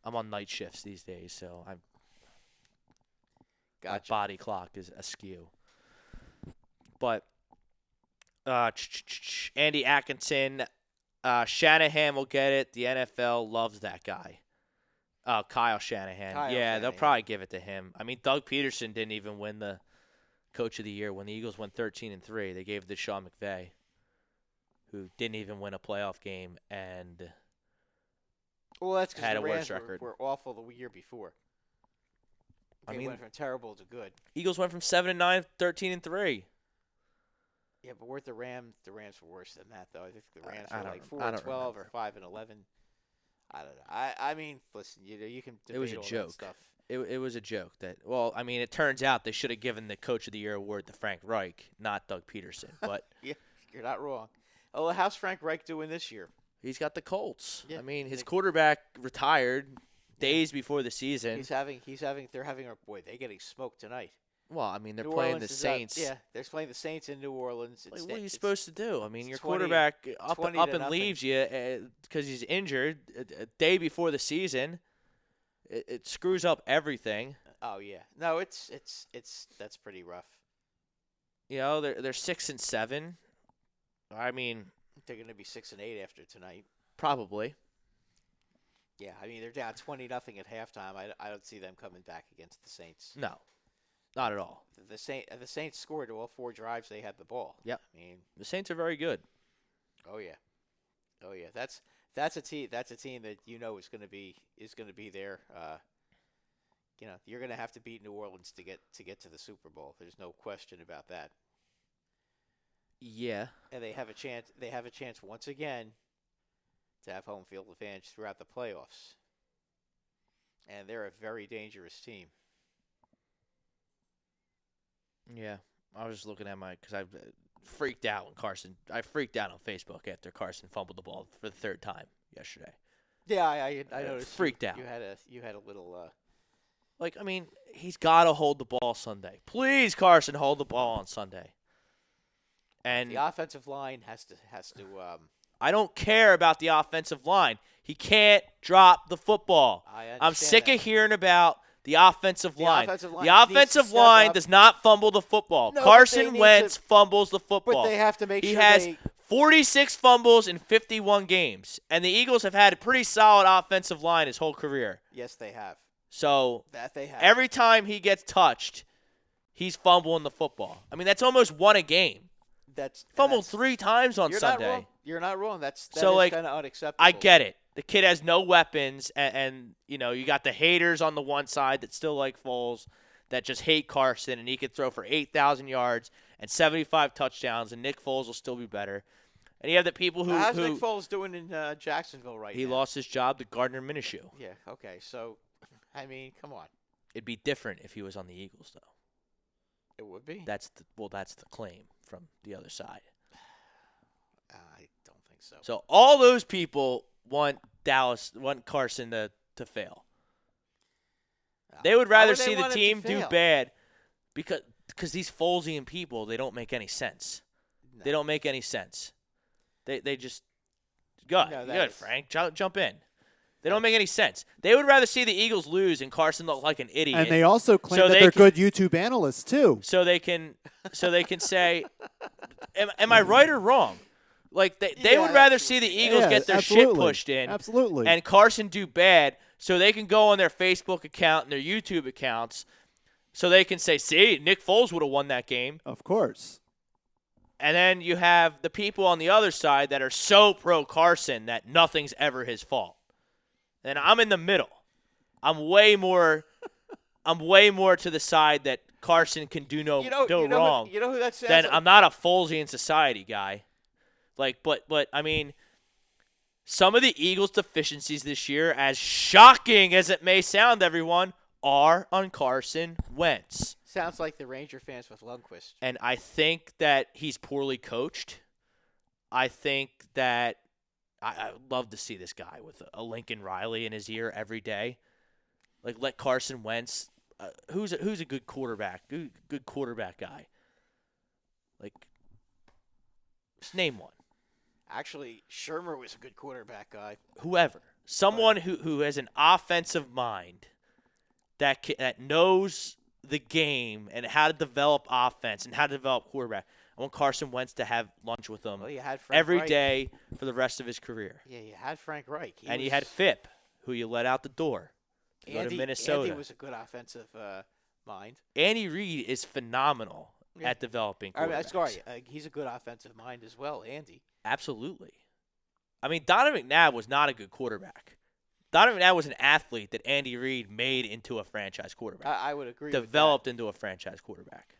I'm on night shifts these days, so my gotcha. body clock is askew. But Andy Atkinson, Shanahan will get it. The NFL loves that guy. Kyle Shanahan. Kyle They'll Shanahan. probably give it to him. I mean, Doug Peterson didn't even win the Coach of the Year when the Eagles went 13-3. They gave it to Sean McVay, who didn't even win a playoff game and Well, that's because had the a worse Rams record. were awful the year before. I They mean- went from terrible to good. Eagles went from 7-9, 13-3. Yeah, but weren't the Rams were worse than that though? I think the Rams I were don't like rem- I don't 4-12 or remember. 5-11. I don't know. I mean, listen, you can debate It was a all that joke. stuff. It was a joke that, well, I mean, it turns out they should have given the Coach of the Year award to Frank Reich, not Doug Peterson. But Yeah, you're not wrong. Oh, how's Frank Reich doing this year? he's got the Colts. Yeah, I mean, his they- quarterback retired days before the season. They're having a boy. They're getting smoked tonight. Well, I mean, they're New playing Orleans the is out- Saints. yeah, they're playing the Saints in New Orleans. Like, what are you supposed to do? I mean, your 20 quarterback up 20 and to nothing. leaves you because he's injured a day before the season. It screws up everything. Oh yeah, no, it's that's pretty rough. You know, they're 6-7. I mean, They're going to be 6-8 after tonight. probably. Yeah, I mean they're down 20-0 at halftime. I don't see them coming back against the Saints. No, not at all. The Saints scored all 4 drives. They had the ball. Yep. I mean, The Saints are very good. oh yeah. That's a team that is going to be there. You're going to have to beat New Orleans to get to the Super Bowl. There's no question about that. Yeah. And they have a chance. They have a chance once again to have home field advantage throughout the playoffs. And they're a very dangerous team. Yeah. I was just looking at because I freaked out when I freaked out on Facebook after Carson fumbled the ball for the 3rd time yesterday. Yeah, I noticed. Freaked out. You had a little. Like, I mean, he's got to hold the ball Sunday. Please, Carson, hold the ball on Sunday. And The offensive line has to. I don't care about the offensive line. He can't drop the football. I I'm understand sick that. of hearing about the offensive The line. offensive line The needs to offensive step line up. does not fumble the football. No, but they Carson need Wentz to- fumbles the football. But they have to make he sure has they. 46 fumbles in 51 games, and the Eagles have had a pretty solid offensive line his whole career. Yes, they have. So That they have. every time he gets touched, he's fumbling the football. I mean, that's almost one a game. Fumbled 3 times on You're Sunday. not wrong. You're not wrong. That So, is like, kind of unacceptable. I get it. The kid has no weapons, and you got the haters on the one side that still like Foles, that just hate Carson, and he could throw for 8,000 yards and 75 touchdowns, and Nick Foles will still be better. And you have the people How's who Nick Foles doing in Jacksonville right he now? lost his job to Gardner Minshew. Yeah. Okay. So, I mean, come on. It'd be different if he was on the Eagles, though. It would be. That's the claim from the other side. I don't think so. So all those people want Carson to fail. They would Why rather they see the want him to team do fail? bad because these Folesian people, they don't make any sense. No. They don't make any sense. They just go No, that ahead, is- Frank. Jump in. They don't make any sense. They would rather see the Eagles lose and Carson look like an idiot. And they also claim So that they they're can- good YouTube analysts too. so they can say, am I right or wrong? Like they Yeah, would rather that's see the what- Eagles Yeah, get their absolutely. shit pushed in Absolutely. and Carson do bad so they can go on their Facebook account and their YouTube accounts so they can say, see, Nick Foles would have won that game. Of course. And then you have the people on the other side that are so pro Carson that nothing's ever his fault. And I'm in the middle. I'm way more to the side that Carson can do no wrong. You know who that sounds Then like? I'm not a Folesian society guy. Like, but I mean, some of the Eagles' deficiencies this year, as shocking as it may sound, everyone, are on Carson Wentz. Sounds like the Ranger fans with Lundqvist. And I think that he's poorly coached. I think that I would love to see this guy with a Lincoln Riley in his ear every day. Like, let Carson Wentz, who's a good quarterback, good quarterback guy. Like, just name one. Actually, Shermer was a good quarterback guy. Whoever, someone who has an offensive mind that knows the game and how to develop offense and how to develop quarterback. I want Carson Wentz to have lunch with him Well, you had Frank every Reich. day for the rest of his career. Yeah, you had Frank Reich. And you had Phipp, who you let out the door to go to Andy Minnesota. Andy was a good offensive mind. Andy Reid is phenomenal Yeah. at developing I mean, quarterbacks. sorry, he's a good offensive mind as well, Andy. Absolutely. I mean, Donovan McNabb was not a good quarterback. Donovan McNabb was an athlete that Andy Reid made into a franchise quarterback. I would agree. Developed into a franchise quarterback. With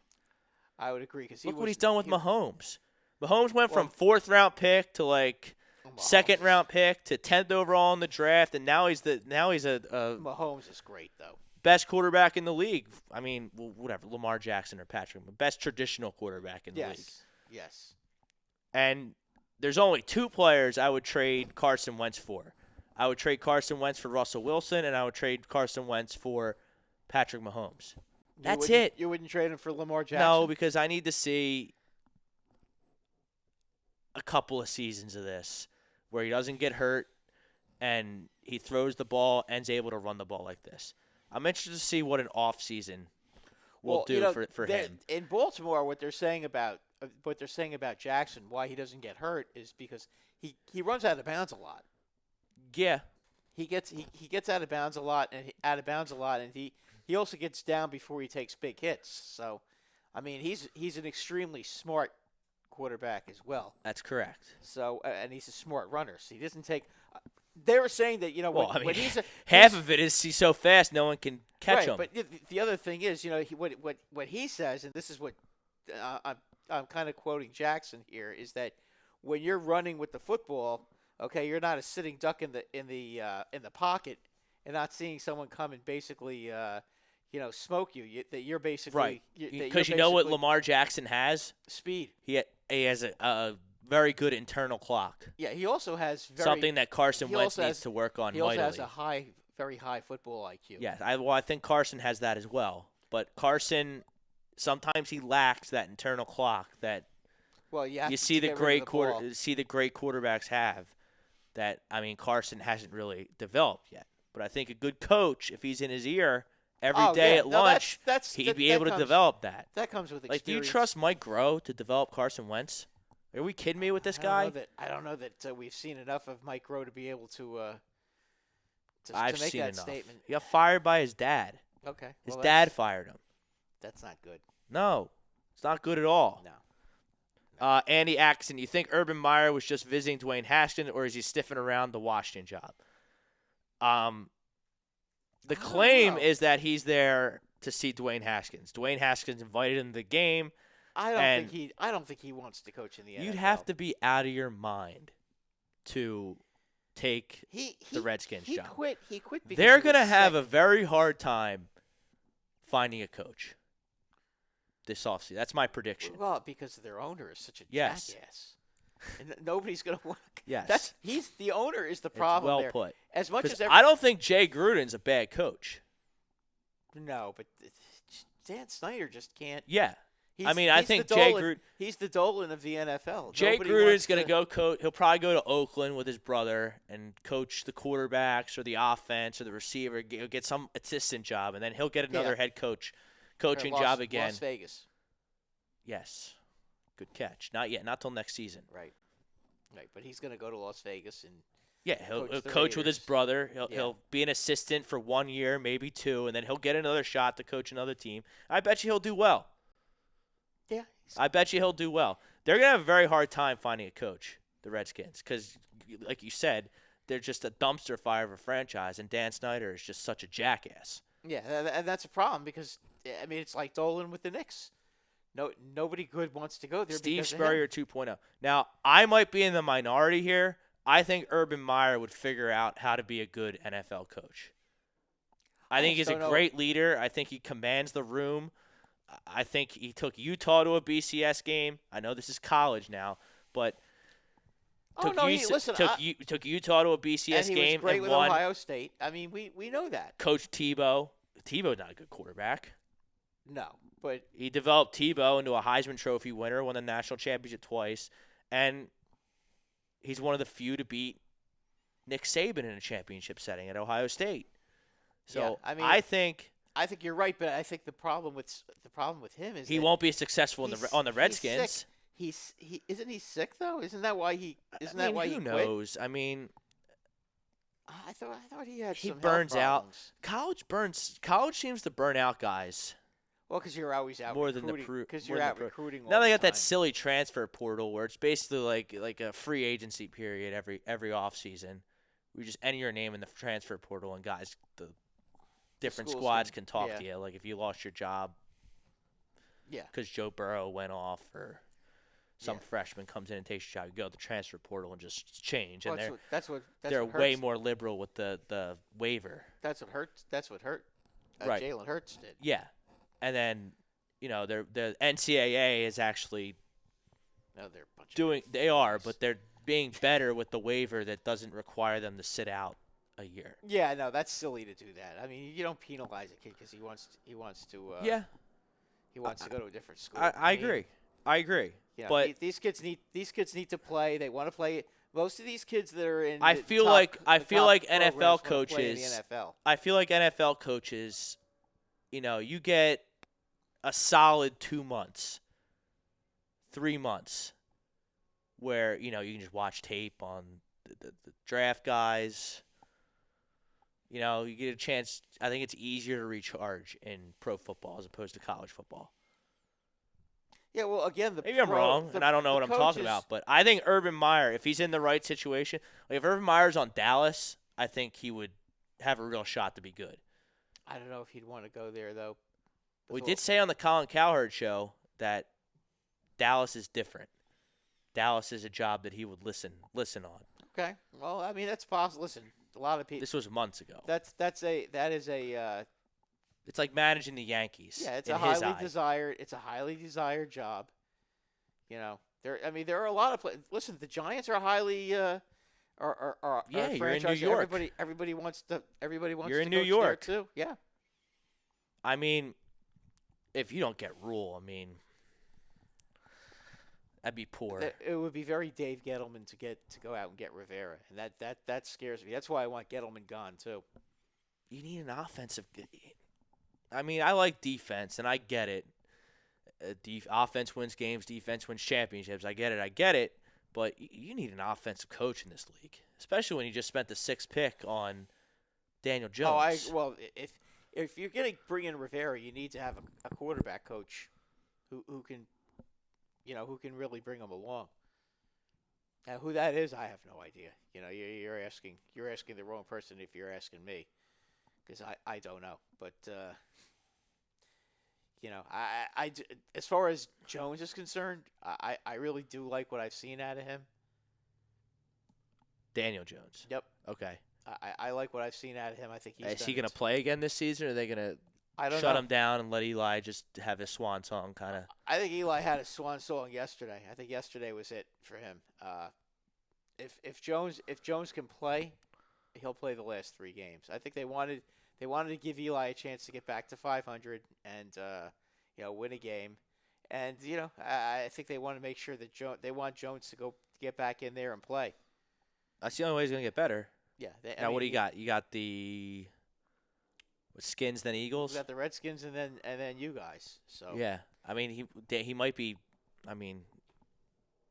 that. I would agree because Look what he's done with Mahomes. Mahomes went from 4th-round pick to like second-round pick to 10th overall in the draft, and now he's a Mahomes is great though. best quarterback in the league. I mean, whatever, Lamar Jackson or Patrick, but best traditional quarterback in the league. Yes. And there's only 2 players I would trade Carson Wentz for. I would trade Carson Wentz for Russell Wilson, and I would trade Carson Wentz for Patrick Mahomes. That's it. You wouldn't trade him for Lamar Jackson? No, because I need to see a couple of seasons of this where he doesn't get hurt and he throws the ball and is able to run the ball like this. I'm interested to see what an off season will do for him. In Baltimore, what they're saying about Jackson, why he doesn't get hurt, is because he runs out of bounds a lot. Yeah. He gets out of bounds a lot, and he also gets down before he takes big hits. So, I mean, he's an extremely smart quarterback as well. That's correct. So, and he's a smart runner. So he doesn't take. They were saying that when he's half of it is he's so fast no one can catch him. But the other thing is, what he says, and this is what I'm kind of quoting Jackson here, is that when you're running with the football, okay, you're not a sitting duck in the pocket and not seeing someone come and basically smoke you. That you're basically right, because you know what Lamar Jackson has? Speed. He has a very good internal clock. Yeah, he also has something that Carson Wentz needs to work on. He also mightily. has a very high football IQ. Yes, I think Carson has that as well. But Carson, sometimes he lacks that internal clock that you see the great quarterbacks have. That Carson hasn't really developed yet. But I think a good coach, if he's in his ear every day at lunch, he'd be able to develop that. That comes with experience. Like, do you trust Mike Groh to develop Carson Wentz? Are we kidding me with this guy? I don't know that we've seen enough of Mike Groh to be able to I've make seen that enough. statement. He got fired by his dad. Okay. His dad fired him. That's not good. No, it's not good at all. No. Andy Atkinson, you think Urban Meyer was just visiting Dwayne Haskins, or is he stiffing around the Washington job? The claim is that he's there to see Dwayne Haskins. Dwayne Haskins invited him to the game. I don't think he wants to coach in the NFL. You'd have to be out of your mind to take the Redskins job. He quit because they're going to have a very hard time finding a coach this offseason. That's my prediction. Well, because their owner is such a Yes. jackass. And nobody's going to want. Yes. He's the owner is the problem. Well there. put. As much as I don't think Jay Gruden's a bad coach. No, but Dan Snyder just can't. Yeah. I mean, I think he's the Dolan of the NFL. Jay Nobody Gruden's wants going to go coach. He'll probably go to Oakland with his brother and coach the quarterbacks or the offense or the receiver. He'll get some assistant job, and then he'll get another head coaching job again. Las Vegas. Yes, good catch. Not yet. Not till next season. Right. But he's going to go to Las Vegas and Yeah, he'll coach with his Raiders. brother. He'll be an assistant for 1 year, maybe 2, and then he'll get another shot to coach another team. I bet you he'll do well. Yeah. I bet you he'll do well. They're going to have a very hard time finding a coach, the Redskins, because, like you said, they're just a dumpster fire of a franchise, and Dan Snyder is just such a jackass. Yeah, and that's a problem because, I mean, it's like Dolan with the Knicks. Nobody good wants to go there. Steve because Spurrier 2.0. Now, I might be in the minority here. I think Urban Meyer would figure out how to be a good NFL coach. I think he's a great leader. I think he commands the room. I think he took Utah to a BCS game. I know this is college now, but took Utah to a BCS and he game was great and with won. Ohio State. I mean, we know that. Coach Tebow. Tebow's not a good quarterback. No, but He developed Tebow into a Heisman Trophy winner, won the national championship twice, and he's one of the few to beat Nick Saban in a championship setting at Ohio State. So yeah, I mean, I think you're right, but I think the problem with him is he that won't be successful on the Redskins. Isn't he sick though? Isn't that why he? Who knows? I mean, I thought he had he some burns health out. problems. College seems to burn out guys Well, because you're always out more than recruiting. Because more you're than out the pro. recruiting. Now all they the got that time. silly transfer portal where it's basically like a free agency period every off season. We just enter your name in the transfer portal and guys the different schools squads can talk yeah. to you. Like if you lost your job, Yeah. because Joe Burrow went off or some Yeah. freshman comes in and takes your job, you go to the transfer portal and just change. Well, And that's what they're hurts. way more liberal with the waiver. That's what hurts. That's what hurt. Right. Jalen Hurts did. Yeah, and then the NCAA is actually No, they're a bunch doing. of They are, but they're being better with the waiver that doesn't require them to sit out a year. Yeah, no, that's silly to do that. I mean, you don't penalize a kid because he wants to. Yeah, He wants to go to a different school. I mean, agree. I agree. You know, But these kids need to play. They want to play. Most of these kids that are in I the feel top- like the top NFL programs wanna play in coaches. the NFL. I feel like NFL coaches, you get a solid 2 months, 3 months, where you can just watch tape on the draft guys. You get a chance. I think it's easier to recharge in pro football as opposed to college football. Yeah, well, again, Maybe I'm wrong, and I don't know what I'm talking about. But I think Urban Meyer, if he's in the right situation, like if Urban Meyer's on Dallas, I think he would have a real shot to be good. I don't know if he'd want to go there though. We did say on the Colin Cowherd show that Dallas is different. Dallas is a job that he would listen on. Okay. Well, I mean that's possible. Listen, a lot of people. This was months ago. That is a. It's like managing the Yankees. Yeah, it's in a his highly eye. desired. It's a highly desired job. There are a lot of. Listen, the Giants are highly. Are Yeah, a you're in franchise New that York. Everybody wants to. Everybody wants. You're to in New coach York. there too. Yeah. I mean, if you don't get Rule, that'd be poor. It would be very Dave Gettleman to go out and get Rivera, and that scares me. That's why I want Gettleman gone too. You need an offensive. I like defense, and I get it. Offense wins games, defense wins championships. I get it. But you need an offensive coach in this league, especially when you just spent the 6th pick on Daniel Jones. Well, if you're going to bring in Rivera, you need to have a quarterback coach who can, who can really bring him along. Now, who that is, I have no idea. You're asking the wrong person if you're asking me, because I don't know. But I as far as Jones is concerned, I really do like what I've seen out of him. Daniel Jones. Yep. Okay. I like what I've seen out of him. I think Is he going to play again this season, or are they going to shut him down and let Eli just have his swan song kind of? I think Eli had a swan song yesterday. I think yesterday was it for him. If Jones can play, he'll play the last 3 games. I think they wanted to give Eli a chance to get back to 500 and win a game And I think they want to make sure that they want Jones to get back in there and play. That's the only way he's going to get better. Yeah. Now, what do you got? You got the Skins, then Eagles? You got the Redskins and then you guys. So Yeah. I mean, he might be – I mean,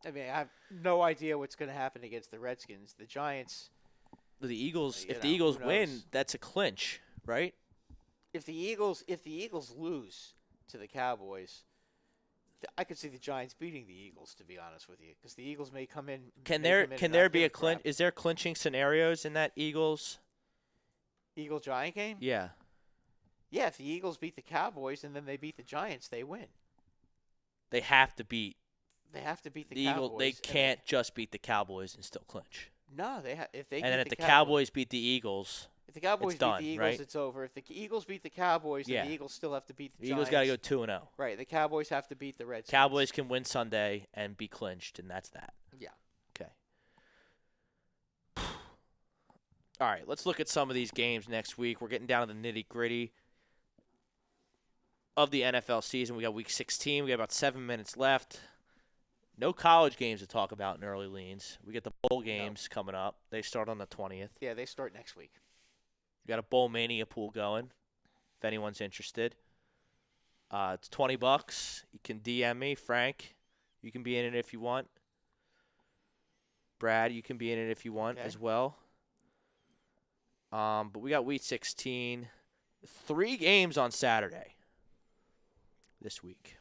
I have no idea what's going to happen against the Redskins. The Giants. the Eagles – if the who Eagles knows? win, that's a clinch, right? If the Eagles lose to the Cowboys, I could see the Giants beating the Eagles. To be honest with you, because the Eagles may come in. Can may there come in can and there not be give a clinch? crap. Is there clinching scenarios in that Eagles? Eagle Giant game? Yeah. Yeah, if the Eagles beat the Cowboys and then they beat the Giants, they win. They have to beat They have to beat the the Cowboys. Eagles. They can't just beat the Cowboys and still clinch. No, if they And then beat if the Cowboys beat the Eagles, if the Cowboys beat done, the Eagles, right? it's over. If the Eagles beat the Cowboys, then Yeah. the Eagles still have to beat the the Giants. Eagles got to go 2-0. Right, the Cowboys have to beat the Redskins. Cowboys can win Sunday and be clinched, and that's that. Yeah. Okay. All right, let's look at some of these games next week. We're getting down to the nitty-gritty of the NFL season. We got Week 16. We got about 7 minutes left. No college games to talk about in early leans. We get the bowl games coming up. They start on the 20th. Yeah, they start next week. We got a Bowl Mania pool going, if anyone's interested. It's $20. You can DM me, Frank. You can be in it if you want. Brad, you can be in it if you want as well. But we got Week 16. 3 games on Saturday this week.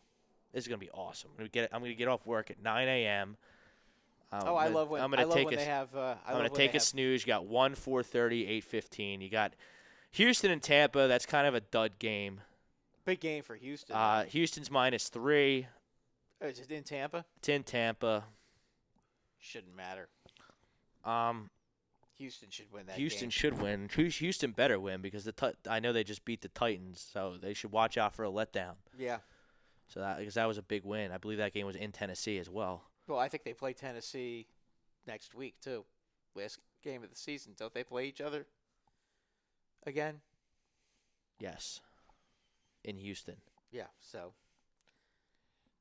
This is gonna be awesome. I'm gonna get off work at 9 a.m. I love when they have. I'm gonna take a snooze. You got 1, 4:30, 8:15. You got Houston and Tampa. That's kind of a dud game. Big game for Houston. Houston's -3. Is it in Tampa? It's in Tampa. Shouldn't matter. Houston should win that Houston game. should win. Houston better win because I know they just beat the Titans, so they should watch out for a letdown. Yeah. So because that was a big win. I believe that game was in Tennessee as well. Well, I think they play Tennessee next week too. Last game of the season. Don't they play each other again? Yes. In Houston. Yeah. So.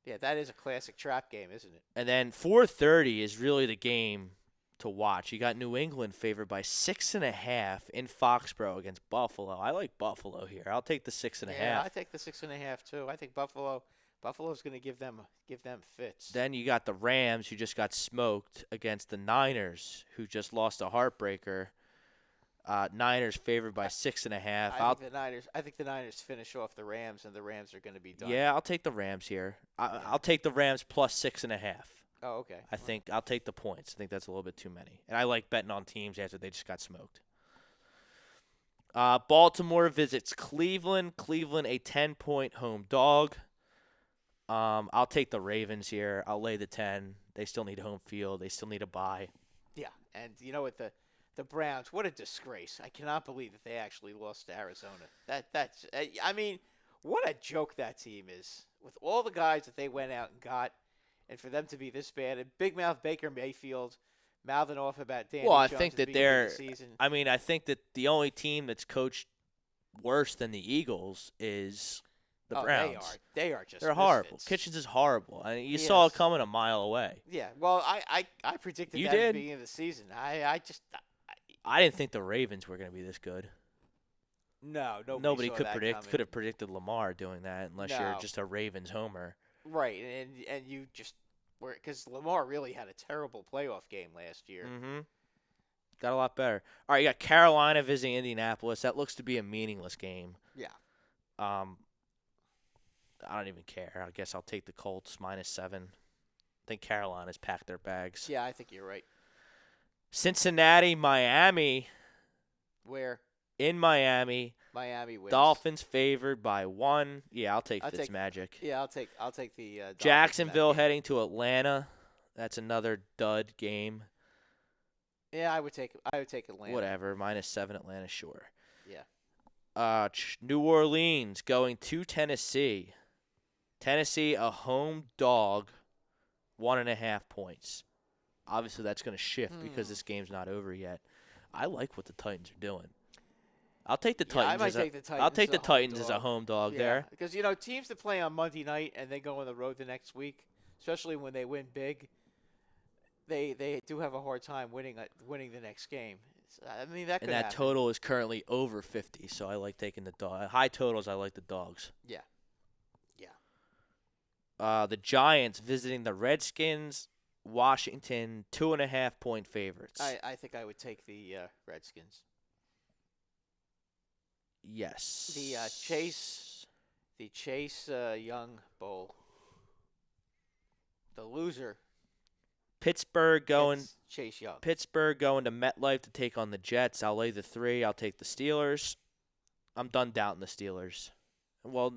Yeah, that is a classic trap game, isn't it? And then 4:30 is really the game to watch. You got New England favored by 6.5 in Foxborough against Buffalo. I like Buffalo here. I'll take the 6.5. Yeah, I take the 6.5 too. I think Buffalo's going to give them fits. Then you got the Rams, who just got smoked against the Niners, who just lost a heartbreaker. Niners favored by 6.5. I think the Niners finish off the Rams, and the Rams are going to be done. Yeah, I'll take the Rams here. I'll take the Rams plus 6.5. Oh, okay. I think I'll take the points. I think that's a little bit too many. And I like betting on teams after they just got smoked. Baltimore visits Cleveland. Cleveland, a 10-point home dog. I'll take the Ravens here. I'll lay the 10. They still need home field. They still need a bye. Yeah, and you know what, the Browns, what a disgrace. I cannot believe that they actually lost to Arizona. That's I mean, what a joke that team is. With all the guys that they went out and got, and for them to be this bad, and Big Mouth Baker Mayfield mouthing off about Danny Well, I Jones think at that the beginning of the season. I mean, I think that the only team that's coached worse than the Eagles is the Browns. They are just They're horrible. misfits. Kitchens is horrible. I mean, you saw it coming a mile away. Yeah, well, I predicted You that at did? the beginning of the season. I didn't think the Ravens were going to be this good. No, Nobody saw could that predict coming. could have predicted Lamar doing that unless you're No. just a Ravens homer. Right, and you just were because Lamar really had a terrible playoff game last year. Mm-hmm. Got a lot better. All right, you got Carolina visiting Indianapolis. That looks to be a meaningless game. Yeah. I don't even care. I guess I'll take the Colts -7. I think Carolina's packed their bags. Yeah, I think you're right. Cincinnati, Miami. Where In Miami. Miami wins. Dolphins favored by 1. Yeah, I'll take Fitzmagic. Yeah, I'll take the Dolphins in Jacksonville that game. heading to Atlanta. That's another dud game. Yeah, I would take Atlanta. Whatever. -7 Atlanta, sure. Yeah. New Orleans going to Tennessee. Tennessee, a home dog, 1.5 points. Obviously, that's going to shift because this game's not over yet. I like what the Titans are doing. I'll take the Yeah, I Titans. might as a, take the Titans. I'll take as the a home Titans as a dog. home dog Yeah, there. because teams that play on Monday night and then go on the road the next week, especially when they win big, they do have a hard time winning the next game. I mean that could And that happen. total is currently over 50, so I like taking the dog. High totals, I like the dogs. Yeah. The Giants visiting the Redskins. Washington 2.5-point favorites. I think I would take the Redskins. Yes. The Chase Young Bowl. The loser. Pittsburgh going gets Chase Young. Pittsburgh going to MetLife to take on the Jets. I'll lay the 3. I'll take the Steelers. I'm done doubting the Steelers. Well,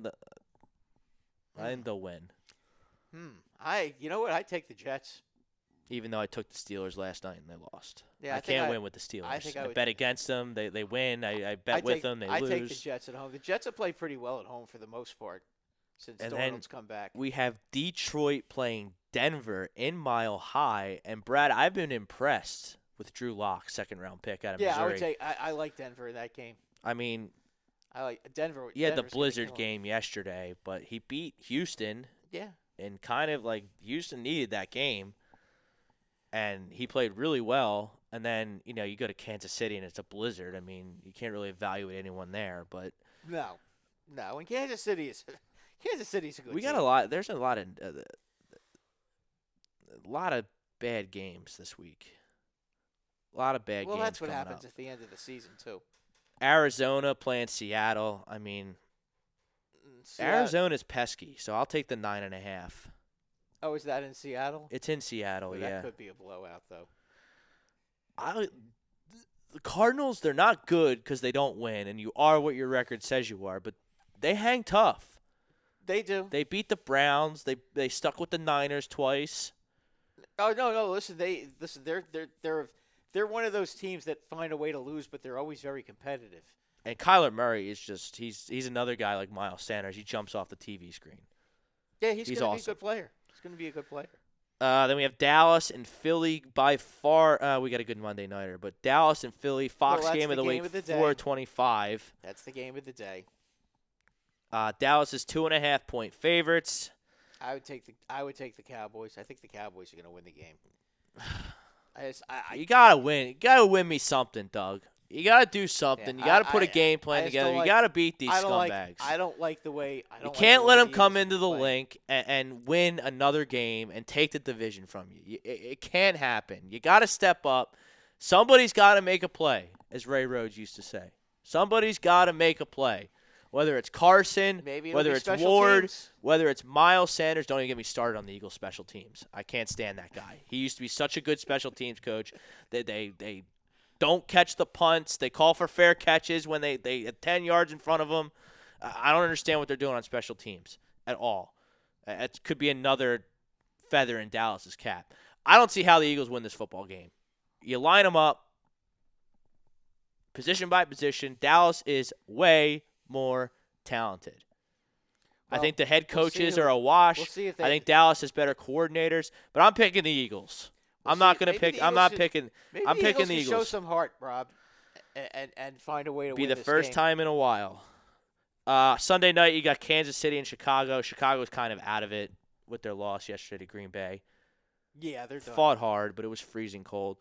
I think they'll win. You know what? I take the Jets. Even though I took the Steelers last night and they lost. Yeah, I can't win with the Steelers. I would bet against them. They win. I bet with them. They I lose. take the Jets at home. The Jets have played pretty well at home for the most part since And then Darnold's come back. We have Detroit playing Denver in Mile High. And, Brad, I've been impressed with Drew Lock, second-round pick out of Missouri. I would take. I like Denver in that game. I mean, I like Denver. he had the Denver's gonna Blizzard kill 'em. game yesterday, but he beat Houston. Yeah. And kind of like Houston needed that game. And he played really well. And then, you go to Kansas City and it's a blizzard. I mean, you can't really evaluate anyone there. But No. And Kansas City's a good. we got team. a lot. There's a lot of bad games this week. A lot of bad games. Well, that's what coming happens up. at the end of the season too. Arizona playing Seattle. I mean, Arizona's pesky, so I'll take the 9.5. Oh, is that in Seattle? It's in Seattle, Well, yeah. That could be a blowout, though. The Cardinals, they're not good because they don't win, and you are what your record says you are, but they hang tough. They do. They beat the Browns. They stuck with the Niners twice. Oh no! Listen, they're one of those teams that find a way to lose, but they're always very competitive. And Kyler Murray is just he's another guy like Miles Sanders. He jumps off the TV screen. Yeah, he's going to be a awesome. good player. He's going to be a good player. Then we have Dallas and Philly by far. We got a good Monday nighter, but Dallas and Philly, Fox Well, that's game of the the game week, of the day. 425. That's the game of the day. Dallas is 2.5-point favorites. I would take the Cowboys. I think the Cowboys are going to win the game. You gotta win. You gotta win me something, Doug. You gotta do something. Yeah, You gotta put a I game plan just together. don't You like- gotta beat these I don't scumbags. I don't like the way. You can't let them come into the link link and win another game and take the division from you. It can't happen. You gotta step up. Somebody's gotta make a play, as Ray Rhodes used to say. Somebody's gotta make a play. Whether it's Carson, Maybe it'll whether be it's special Ward, teams. whether it's Miles Sanders. Don't even get me started on the Eagles special teams. I can't stand that guy. He used to be such a good special teams coach. They don't catch the punts. They call for fair catches when they 10 yards in front of them. I don't understand what they're doing on special teams at all. It could be another feather in Dallas's cap. I don't see how the Eagles win this football game. You line them up, position by position. Dallas is way more talented. I Well, think the head we'll see coaches who- are a wash. we'll see if I they- think Dallas has better coordinators, but I'm picking the Eagles. We'll I'm not see. going to Maybe pick. the I'm not Eagles picking. Maybe I'm the picking Eagles the can show Eagles. some heart, Rob, and find a way to Be win the this first game. time in a while. Sunday night, you got Kansas City and Chicago. Chicago's kind of out of it with their loss yesterday to Green Bay. Yeah, they're done. Fought hard, but it was freezing cold.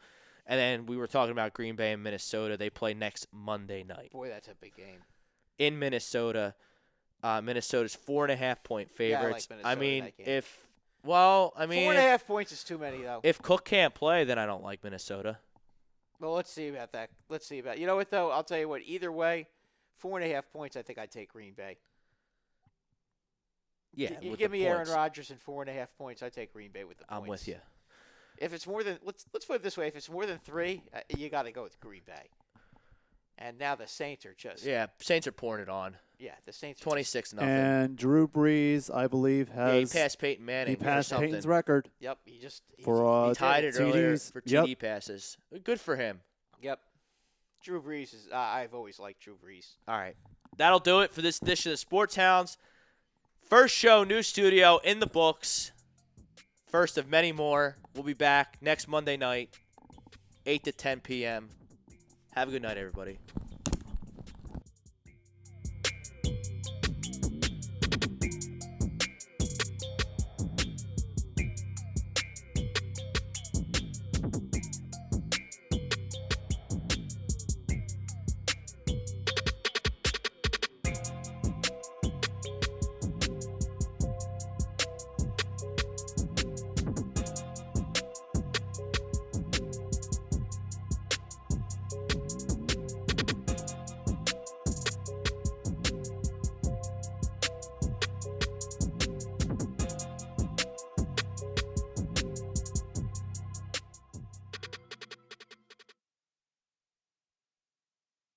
And then we were talking about Green Bay and Minnesota. They play next Monday night Boy, that's a big game. in Minnesota. Minnesota's 4.5-point favorites. Minnesota I in mean, that game. if 4.5 points is too many, though. if Cook can't play, then I don't like Minnesota. Well, let's see about that. You know what, though? I'll tell you what. Either way, 4.5 points, I think I'd take Green Bay. Yeah, You with give the me Aaron points. Rodgers and 4.5 points, I'd take Green Bay with the points. I'm with you. If it's more than let's put it this way, if it's more than 3, you got to go with Green Bay. And now the Saints are just Yeah, Saints are pouring it on. the Saints are 26-0. And Drew Brees, I believe, Yeah, he has passed Peyton Manning. he passed or something. Peyton's record Yep, he for He tied it TDs. earlier for Yep. TD passes. Good for him. Yep. Drew Brees is I've always liked Drew Brees. All right. That'll do it for this edition of Sports Hounds. First show, new studio in the books. First of many more. We'll be back next Monday night, 8 to 10 p.m. Have a good night, everybody.